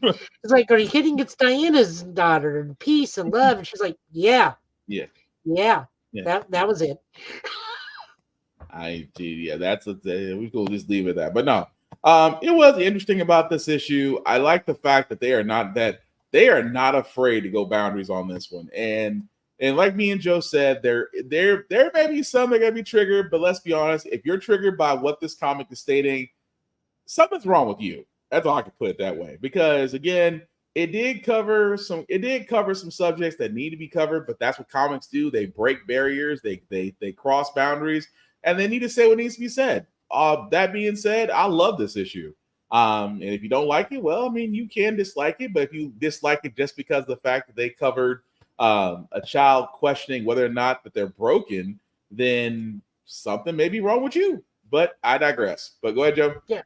It's like, are you kidding? It's Diana's daughter, and peace and love. And she's like, yeah. That was it. Yeah, that's we could just leave it at that. But no, it was interesting about this issue. I like the fact that they are not afraid to go boundaries on this one. And like me and Joe said, there may be some that are gonna be triggered, but let's be honest, if you're triggered by what this comic is stating, something's wrong with you. That's all I can put it that way. Because again, it did cover some subjects that need to be covered, but that's what comics do. They break barriers, they cross boundaries, and they need to say what needs to be said. That being said, I love this issue. And if you don't like it, well, I mean, you can dislike it, but if you dislike it just because of the fact that they covered a child questioning whether or not that they're broken, then something may be wrong with you. But I digress. But go ahead, Joe. Yeah.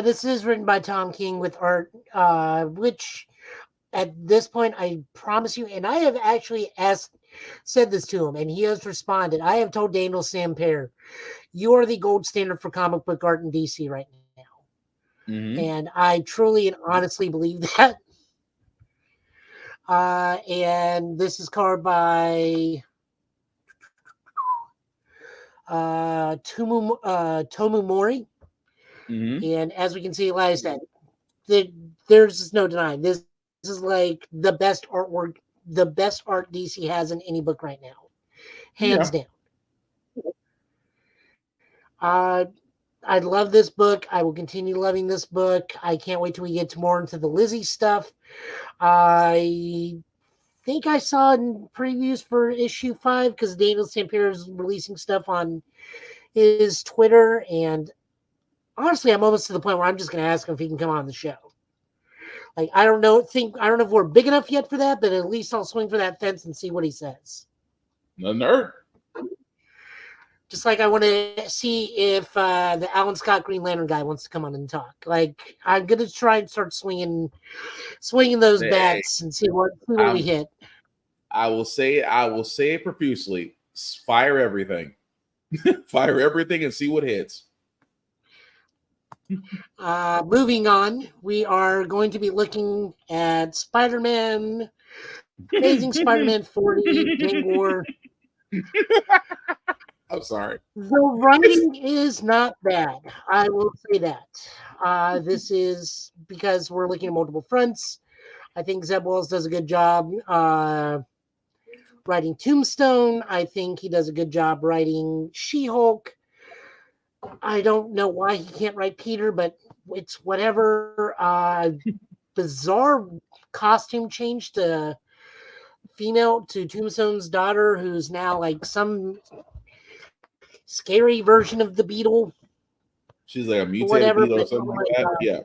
This is written by Tom King with art, which at this point, I promise you, and I have actually said this to him, and he has responded. I have told Daniel Sampere, you are the gold standard for comic book art in DC right now. And I truly and honestly believe that. And this is colored by Tomu Mori. And as we can see, like I said, there's just no denying this is like the best artwork, the best art DC has in any book right now, hands down. I love this book. I will continue loving this book. I can't wait till we get more into the Lizzie stuff. I think I saw in previews for issue 5 because Daniel Sampere is releasing stuff on his Twitter, and honestly, I'm almost to the point where I'm just going to ask him if he can come on the show. Like, I don't know if we're big enough yet for that, but at least I'll swing for that fence and see what he says. The nerd. Just like I want to see if the Alan Scott Green Lantern guy wants to come on and talk. Like, I'm going to try and start swinging those bats and see what we hit. I will say it profusely. Fire everything. Fire everything and see what hits. Moving on, we are going to be looking at Spider-Man, Amazing Spider-Man 40, Gangor. I'm sorry. The writing is not bad. I will say that. This is because we're looking at multiple fronts. I think Zeb Wells does a good job writing Tombstone. I think he does a good job writing She-Hulk. I don't know why he can't write Peter, but it's whatever. Bizarre costume change to female to Tombstone's daughter, who's now like some scary version of the Beetle. She's like a mutated Beetle or something like that. Yeah.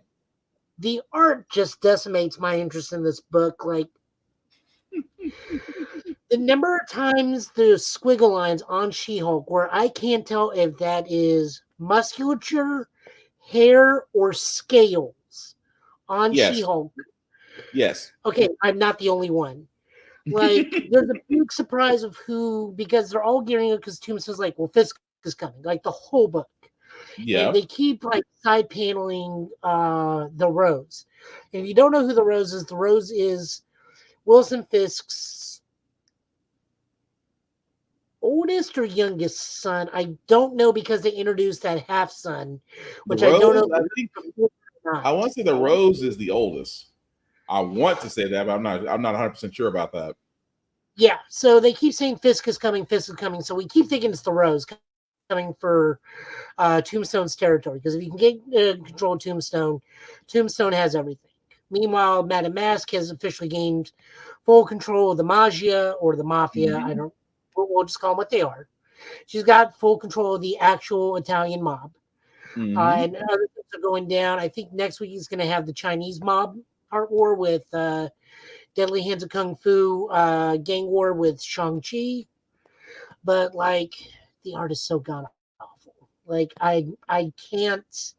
The art just decimates my interest in this book. Like, the number of times the squiggle lines on She-Hulk where I can't tell if that is musculature, hair, or scales on She-Hulk. Yes. Okay, I'm not the only one. Like, there's a big surprise of who, because they're all gearing up because Tombstone's like, well, Fisk is coming, like the whole book. Yeah. And they keep like side paneling the Rose. And if you don't know who the Rose is Wilson Fisk's oldest or youngest son. I don't know because they introduced that half son, which I don't know. I want to say the Rose is the oldest. I want to say that, but I'm not 100% sure about that. Yeah, so they keep saying Fisk is coming, so we keep thinking it's the Rose coming for Tombstone's territory. Because if you can get control of Tombstone, Tombstone has everything. Meanwhile, Madame Mask has officially gained full control of the Magia or the Mafia. I don't. We'll just call them what they are. She's got full control of the actual Italian mob. And other things are going down. I think next week he's going to have the Chinese mob art war with Deadly Hands of Kung Fu, gang war with Shang-Chi. But like the art is so god awful. Like I can't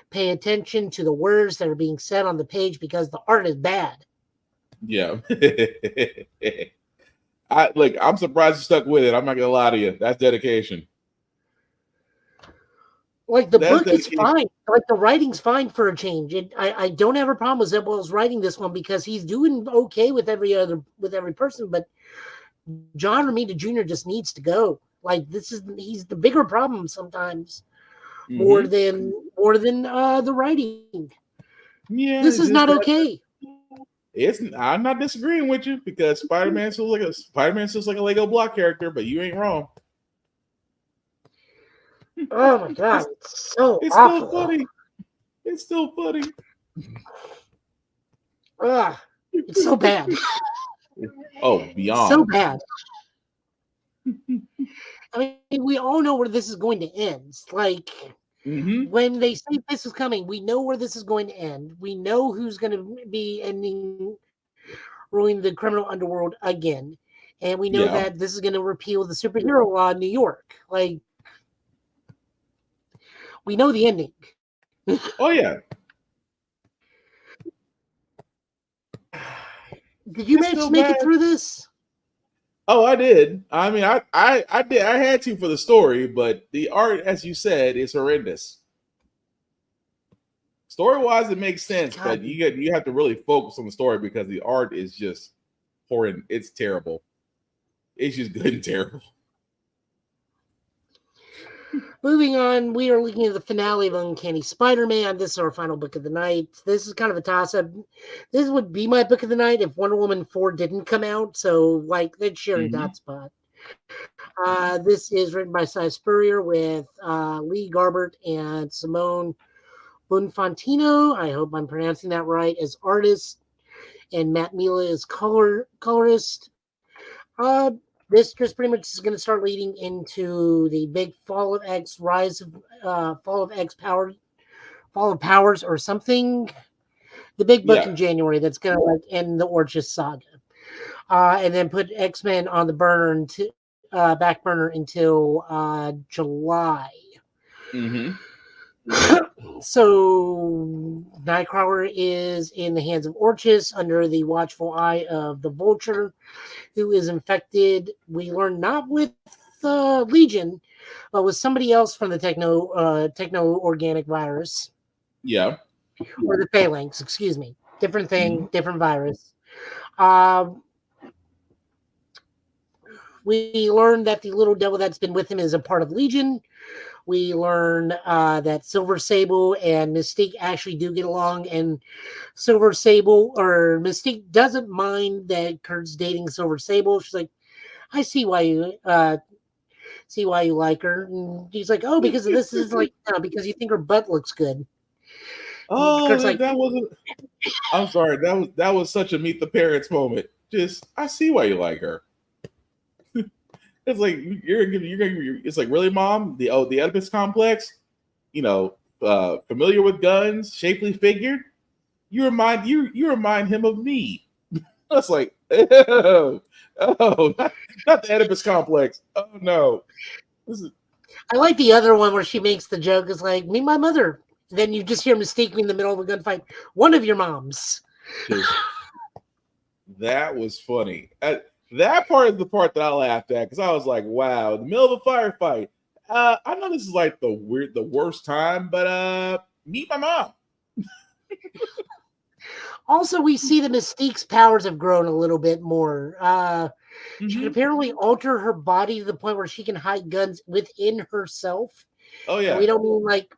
pay attention to the words that are being said on the page because the art is bad. Yeah. I'm surprised you stuck with it. I'm not gonna lie to you. That's dedication. Like the book is fine. Like the writing's fine for a change. I don't have a problem with Zebwell's writing this one because he's doing okay with every person, but John Romita Jr. just needs to go. Like he's the bigger problem sometimes, more than the writing. Yeah, this is not okay. I'm not disagreeing with you because Spider-Man feels like a Lego block character, but you ain't wrong. Oh my god, it's awful. Still funny. It's still funny. It's so bad. Oh, beyond. So bad. I mean, we all know where this is going to end. Like, when they say this is coming, we know where this is going to end. We know who's going to be ruling the criminal underworld again. And we know that this is going to repeal the superhero law in New York. Like, we know the ending. Oh, yeah. Did you manage to make it through this? Oh, I did. I mean, I did. I had to for the story, but the art, as you said, is horrendous. Story-wise, it makes sense, but you have to really focus on the story because the art is just horrendous. It's terrible. It's just good and terrible. Moving on, we are looking at the finale of Uncanny Spider-Man. This is our final book of the night. This is kind of a toss-up. This would be my book of the night if Wonder Woman 4 didn't come out. So, like, that's sharing that spot. This is written by Cy Spurrier with Lee Garbert and Simone Bonfantino. I hope I'm pronouncing that right, as artist. And Matt Mila is colorist. This just pretty much is going to start leading into the big Fall of X, Fall of X Power, Fall of Powers or something. The big book in January that's going to like end the Orchis saga. And then put X-Men on the burner back burner until July. So Nightcrawler is in the hands of Orchis under the watchful eye of the Vulture, who is infected. We learn not with Legion, but with somebody else from the techno organic virus. Yeah. Or the Phalanx, excuse me. Different thing, different virus. We learn that the little devil that's been with him is a part of Legion. We learn that Silver Sable and Mystique actually do get along, and Silver Sable or Mystique doesn't mind that Kurt's dating Silver Sable. She's like, I see why you like her. And he's like, oh, because of this is like because you think her butt looks good. Oh, Kurt's like, that wasn't. I'm sorry. That was such a meet the parents moment. Just I see why you like her. It's like it's like, really, Mom? The Oedipus complex, familiar with guns, shapely figured. You remind him of me. That's like, not the Oedipus complex. Oh no. I like the other one where she makes the joke is like, me, my mother. Then you just hear Mystique in the middle of a gunfight. One of your moms. That was funny. That part is the part that I laughed at because I was like, wow, in the middle of a firefight. I know this is like the worst time, but meet my mom. Also, we see the Mystique's powers have grown a little bit more. She can apparently alter her body to the point where she can hide guns within herself. Oh, yeah. And we don't mean like,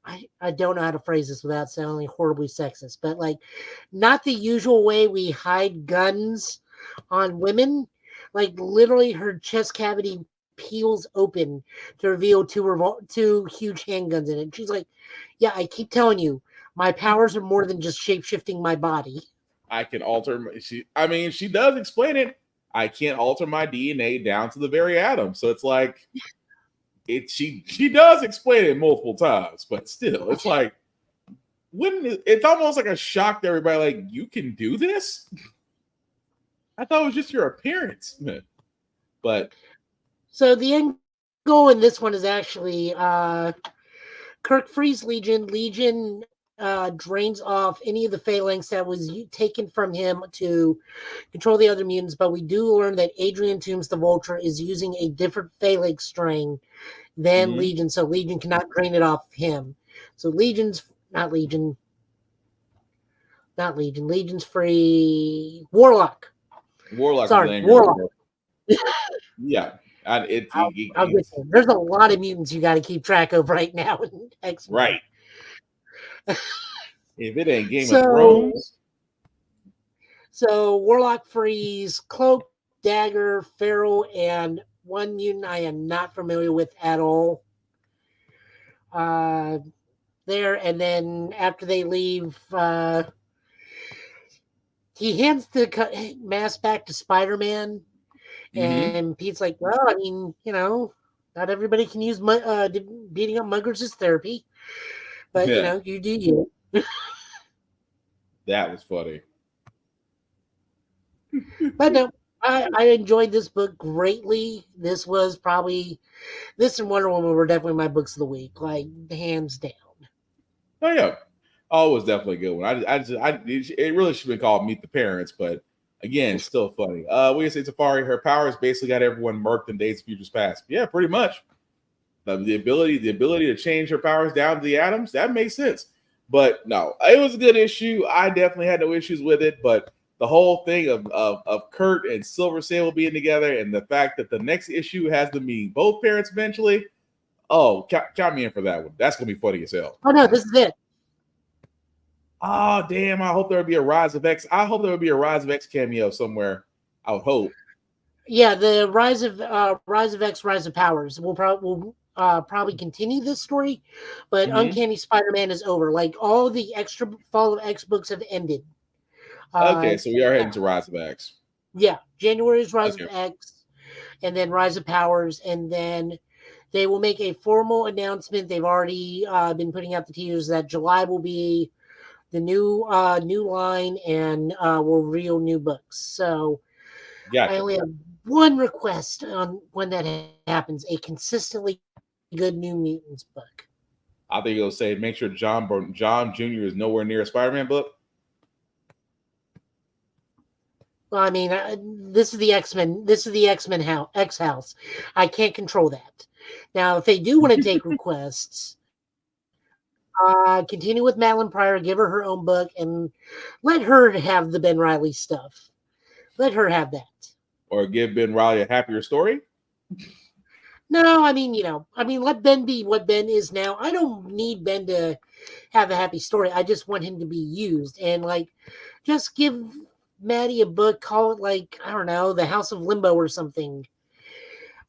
I don't know how to phrase this without sounding horribly sexist, but like not the usual way we hide guns on women. Like literally her chest cavity peels open to reveal two huge handguns in it. She's like, "Yeah, I keep telling you, my powers are more than just shape shifting my body. I can alter. She does explain it. I can't alter my DNA down to the very atom. So it's like she does explain it multiple times, but still, it's like it's almost like a shock to everybody. Like, you can do this? I thought it was just your appearance, but So the end goal in this one is actually Kirk frees Legion. Legion drains off any of the phalanx that was taken from him to control the other mutants, but we do learn that Adrian Toomes the Vulture is using a different phalanx strain than Legion, so Legion cannot drain it off him. So Legion's free. Warlock. Sorry, Warlock. Yeah. I'll get there. There's a lot of mutants you got to keep track of right now in X-Men. Right. If it ain't Game of Thrones. So Warlock frees Cloak, Dagger, Feral, and one mutant I am not familiar with at all. There, and then after they leave, he hands the mask back to Spider-Man. And Pete's like, well, I mean, not everybody can use beating up muggers as therapy, but you do you. That was funny. But no, I enjoyed this book greatly. This and Wonder Woman were definitely my books of the week, like hands down. Oh yeah, it was definitely a good one. It really should have been called Meet the Parents, but again, still funny. We say Safari, her powers basically got everyone murked in Days of Futures Past. Yeah, pretty much. The ability to change her powers down to the atoms, that makes sense. But no, it was a good issue. I definitely had no issues with it. But the whole thing of Kurt and Silver Sable being together, and the fact that the next issue has them meeting both parents eventually. Oh, count me in for that one. That's gonna be funny as hell. Oh no, this is it. Oh damn! I hope there would be a Rise of X. I hope there would be a Rise of X cameo somewhere. I would hope. Yeah, the Rise of X, Rise of Powers will probably continue this story, but Uncanny Spider-Man is over. Like all the extra Fall of X books have ended. Okay, so we are heading to Rise of X. Yeah, January is Rise of X, and then Rise of Powers, and then they will make a formal announcement. They've already been putting out the teasers that July will be the new line, and we'll reveal new books. So I only have one request on when that happens: a consistently good New Mutants book. I think it'll say make sure John Jr. is nowhere near a Spider-Man book. Well, I mean, this is the X-Men. This is the X-Men X house. I can't control that. Now, if they do want to take requests, continue with Madeline Pryor, give her own book, and let her have the Ben Reilly stuff. Let her have that. Or give Ben Reilly a happier story. No, I mean, let Ben be what Ben is now. I don't need Ben to have a happy story. I just want him to be used, and just give Maddie a book. Call it I don't know, the House of Limbo or something,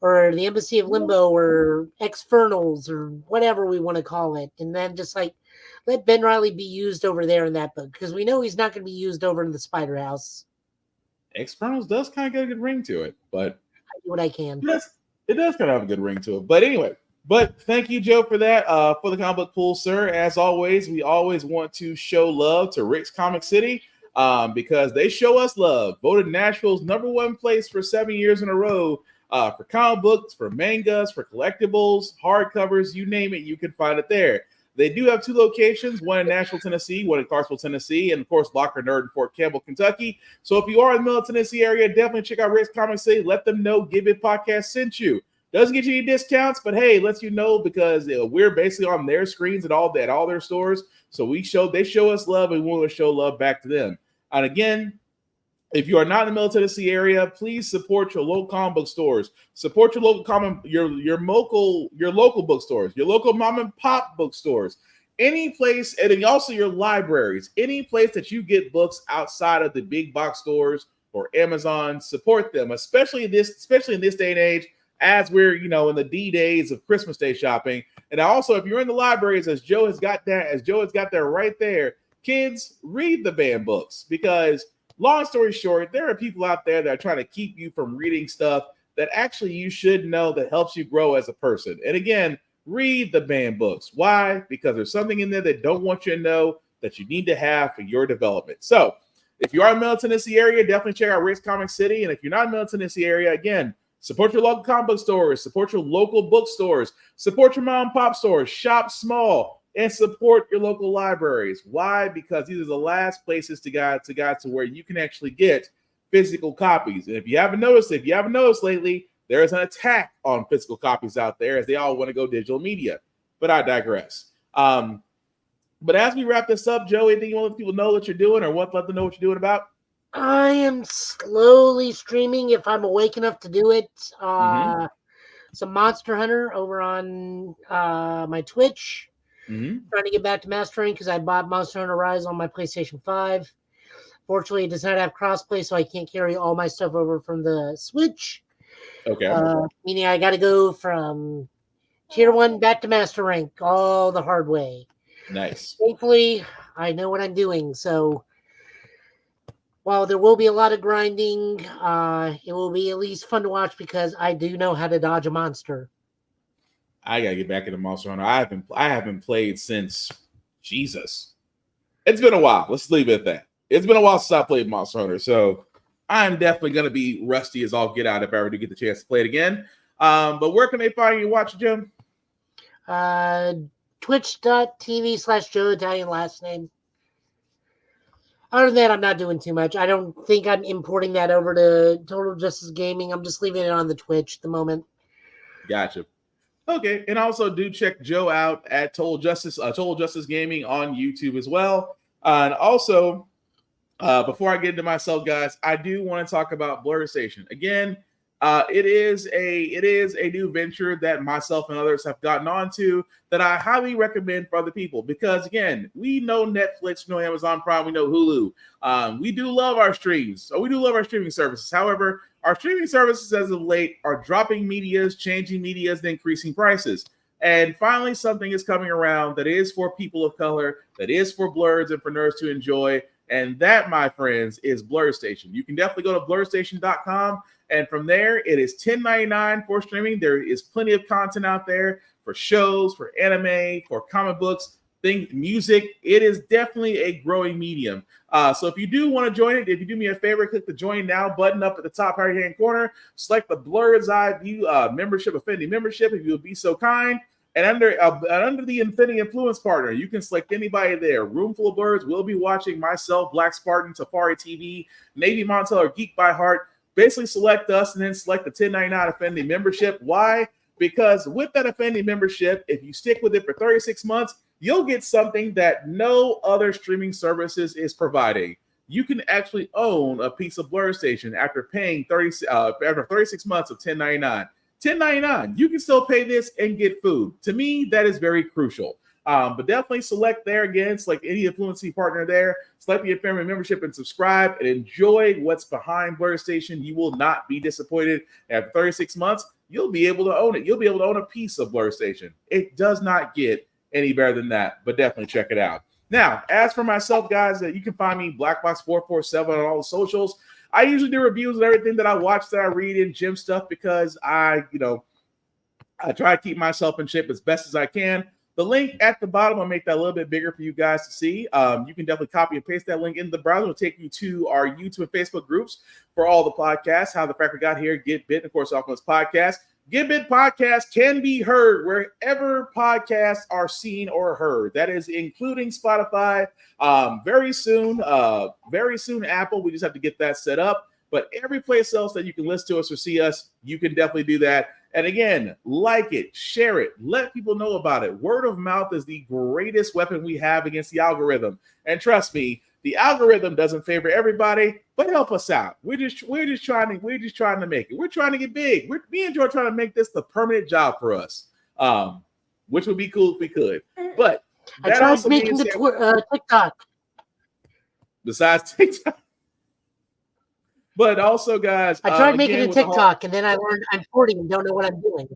or the Embassy of Limbo, or Exfernals, or whatever we want to call it, and then just let Ben Reilly be used over there in that book, because we know he's not going to be used over in the Spider House. Exfernals does kind of get a good ring to it, but I do what I can. It does kind of have a good ring to it. But anyway, thank you, Joe, for that. For the comic book pool, sir. As always, we always want to show love to Rick's Comic City because they show us love. Voted Nashville's #1 place for 7 years in a row for comic books, for mangas, for collectibles, hardcovers, you name it, you can find it there. They do have 2 locations, one in Nashville, Tennessee, one in Clarksville, Tennessee, and of course, Locker Nerd in Fort Campbell, Kentucky. So if you are in the Middle Tennessee area, definitely check out Rick's Comic City. Let them know Give It Podcast sent you. Doesn't get you any discounts, but hey, lets you know because we're basically on their screens at all their stores. So they show us love, and we want to show love back to them. And again, if you are not in the Middle Tennessee area, please support your local comic book stores. Support your local your local bookstores, your local mom and pop bookstores, any place, and then also your libraries, any place that you get books outside of the big box stores or Amazon. Support them, especially in this day and age. as we're, in the D days of Christmas Day shopping. And also, if you're in the libraries, as Joe has got there right there, kids, read the banned books, because long story short, there are people out there that are trying to keep you from reading stuff that actually you should know that helps you grow as a person. And again, read the banned books. Why? Because there's something in there that don't want you to know that you need to have for your development. So if you are in Middle Tennessee area, definitely check out Rick's Comic City. And if you're not in Middle Tennessee area, again, support your local comic book stores, support your local bookstores, support your mom and pop stores, shop small, and support your local libraries. Why? Because these are the last places to where you can actually get physical copies. And if you haven't noticed lately, there is an attack on physical copies out there, as they all want to go digital media. But I digress. But as we wrap this up, Joe, anything you want to let people know what you're doing, or let them know what you're doing about? I am slowly streaming, if I'm awake enough to do it. Some Monster Hunter over on my Twitch. Trying to get back to mastering because I bought Monster Hunter Rise on my PlayStation 5. Fortunately, it does not have crossplay, so I can't carry all my stuff over from the Switch. Okay. Meaning I got to go from Tier 1 back to Master Rank all the hard way. Nice. Thankfully, I know what I'm doing, so while there will be a lot of grinding, it will be at least fun to watch because I do know how to dodge a monster. I gotta get back into Monster Hunter. I haven't played since Jesus. It's been a while. Let's leave it at that. It's been a while since I played Monster Hunter, so I'm definitely gonna be rusty as all get out if I ever do get the chance to play it again. But where can they find you watch, Jim? Twitch.tv/Joe Italian last name. Other than that, I'm not doing too much. I don't think I'm importing that over to Total Justice Gaming. I'm just leaving it on the Twitch at the moment. Gotcha. Okay, and also do check Joe out at Total Justice Gaming on YouTube as well. And also, before I get into myself, guys, I do want to talk about Blur Station again. It is a new venture that myself and others have gotten onto that I highly recommend for other people, because again, we know Netflix, we know Amazon Prime, we know Hulu. We do love our streams, so we do love our streaming services. However, our streaming services as of late are dropping medias, changing medias, and increasing prices. And finally, something is coming around that is for people of color, that is for blurs and for nerds to enjoy. And that, my friends, is Blur Station. You can definitely go to blurstation.com. And from there, it is $10.99 for streaming. There is plenty of content out there for shows, for anime, for comic books, music. It is definitely a growing medium. So if you do want to join it, if you do me a favor, click the Join Now button up at the top right-hand corner. Select the Blur's Eye View membership, Affinity membership, if you would be so kind. And under the Infinity Influence Partner, you can select anybody there. Roomful of Blurs will be watching myself, Black Spartan, Safari TV, Navy Montel, or Geek by Heart. Basically select us and then select the $10.99 Affinity membership. Why? Because with that Affinity membership, if you stick with it for 36 months, you'll get something that no other streaming services is providing. You can actually own a piece of Blur Station after paying 36 months of $10.99. $10.99. You can still pay this and get food. To me, that is very crucial. But definitely select there again. Select any influencing partner there. Select the Affinity membership and subscribe and enjoy what's behind Blur Station. You will not be disappointed. After 36 months, you'll be able to own it. You'll be able to own a piece of Blur Station. It does not get any better than that, but definitely check it out. Now, as for myself, guys, you can find me Blackbox447 on all the socials. I usually do reviews of everything that I watch, that I read, and gym stuff, because I try to keep myself in shape as best as I can. The link at the bottom, I'll make that a little bit bigger for you guys to see. You can definitely copy and paste that link into the browser. It'll take you to our YouTube and Facebook groups for all the podcasts, How the Fact We Got Here, Get Bit, and of course, Oculus Podcast. Get Bit Podcast can be heard wherever podcasts are seen or heard. That is including Spotify. Very soon, Apple. We just have to get that set up. But every place else that you can listen to us or see us, you can definitely do that. And again, like it, share it, let people know about it. Word of mouth is the greatest weapon we have against the algorithm. And trust me, the algorithm doesn't favor everybody, but help us out. We're just trying to make it. We're trying to get big. Me and Joe are trying to make this the permanent job for us, which would be cool if we could. But I tried making the TikTok. Besides TikTok. But also, guys, I tried making again, a with the TikTok, and then I learned I'm 40 and don't know what I'm doing.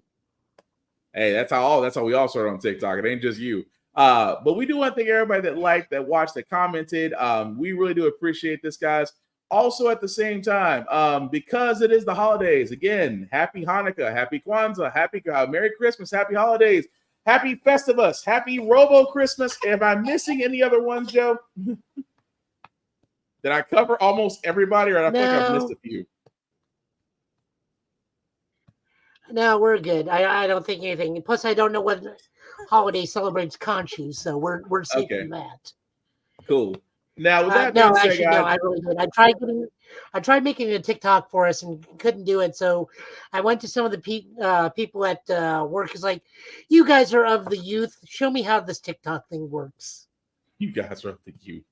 Hey, that's how we all started on TikTok. It ain't just you. But we do want to thank everybody that liked, that watched, that commented. We really do appreciate this, guys. Also, at the same time, because it is the holidays, again, happy Hanukkah, happy Kwanzaa, happy Merry Christmas, happy holidays, happy Festivus, happy Robo Christmas. Am I missing any other ones, Joe? Did I cover almost everybody, or I think I've missed a few? No, we're good. I don't think anything. Plus, I don't know what holiday celebrates Khonshu, so we're safe from that. Cool. Now, with that no, being said, actually, guys, no, I really did. I tried making a TikTok for us and couldn't do it. So I went to some of the people at work. Is like, you guys are of the youth. Show me how this TikTok thing works. You guys are of the youth.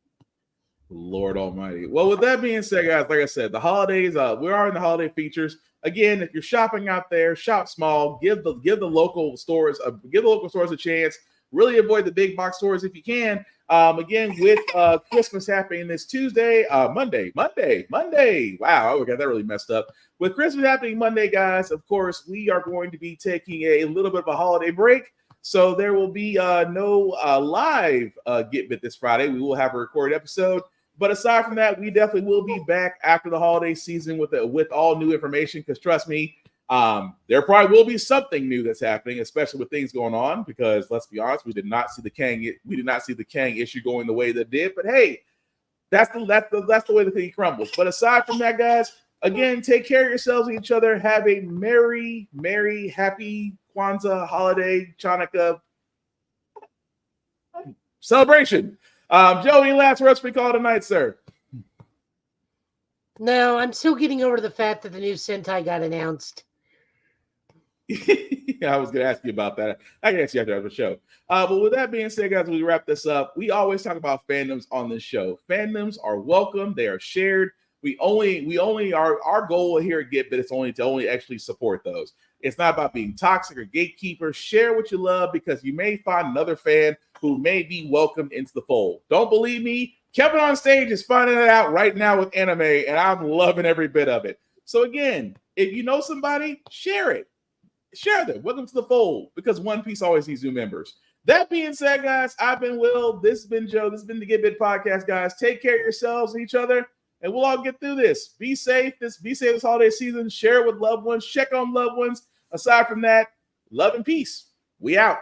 Lord Almighty. Well, with that being said, guys, like I said, the holidays. We are in the holiday features. Again, if you're shopping out there, shop small. Give the local stores a chance. Really avoid the big box stores if you can. Again, with Christmas happening this Monday. Wow, I got that really messed up. With Christmas happening Monday, guys, of course, we are going to be taking a little bit of a holiday break. So there will be no live Get Bit this Friday. We will have a recorded episode. But aside from that, we definitely will be back after the holiday season with all new information. Because trust me, there probably will be something new that's happening, especially with things going on. Because let's be honest, we did not see the Kang issue going the way that it did. But hey, that's the way the cookie crumbles. But aside from that, guys, again, take care of yourselves and each other. Have a merry, happy Kwanzaa holiday, Chanukah celebration. Joe, any last words we call tonight, sir? No, I'm still getting over the fact that the new Sentai got announced. I was going to ask you about that. I can ask you after the show. But with that being said, guys, we wrap this up. We always talk about fandoms on this show. Fandoms are welcome. They are shared. We only our goal here at Get Bit is only actually support those. It's not about being toxic or gatekeeper. Share what you love, because you may find another fan who may be welcomed into the fold. Don't believe me? Kevin on stage is finding it out right now with anime, and I'm loving every bit of it. So again, if you know somebody, share it. Share them. Welcome to the fold, because One Piece always needs new members. That being said, guys, I've been Will. This has been Joe. This has been the Get Bit Podcast, guys. Take care of yourselves and each other, and we'll all get through this. Be safe this holiday season. Share it with loved ones. Check on loved ones. Aside from that, love and peace. We out.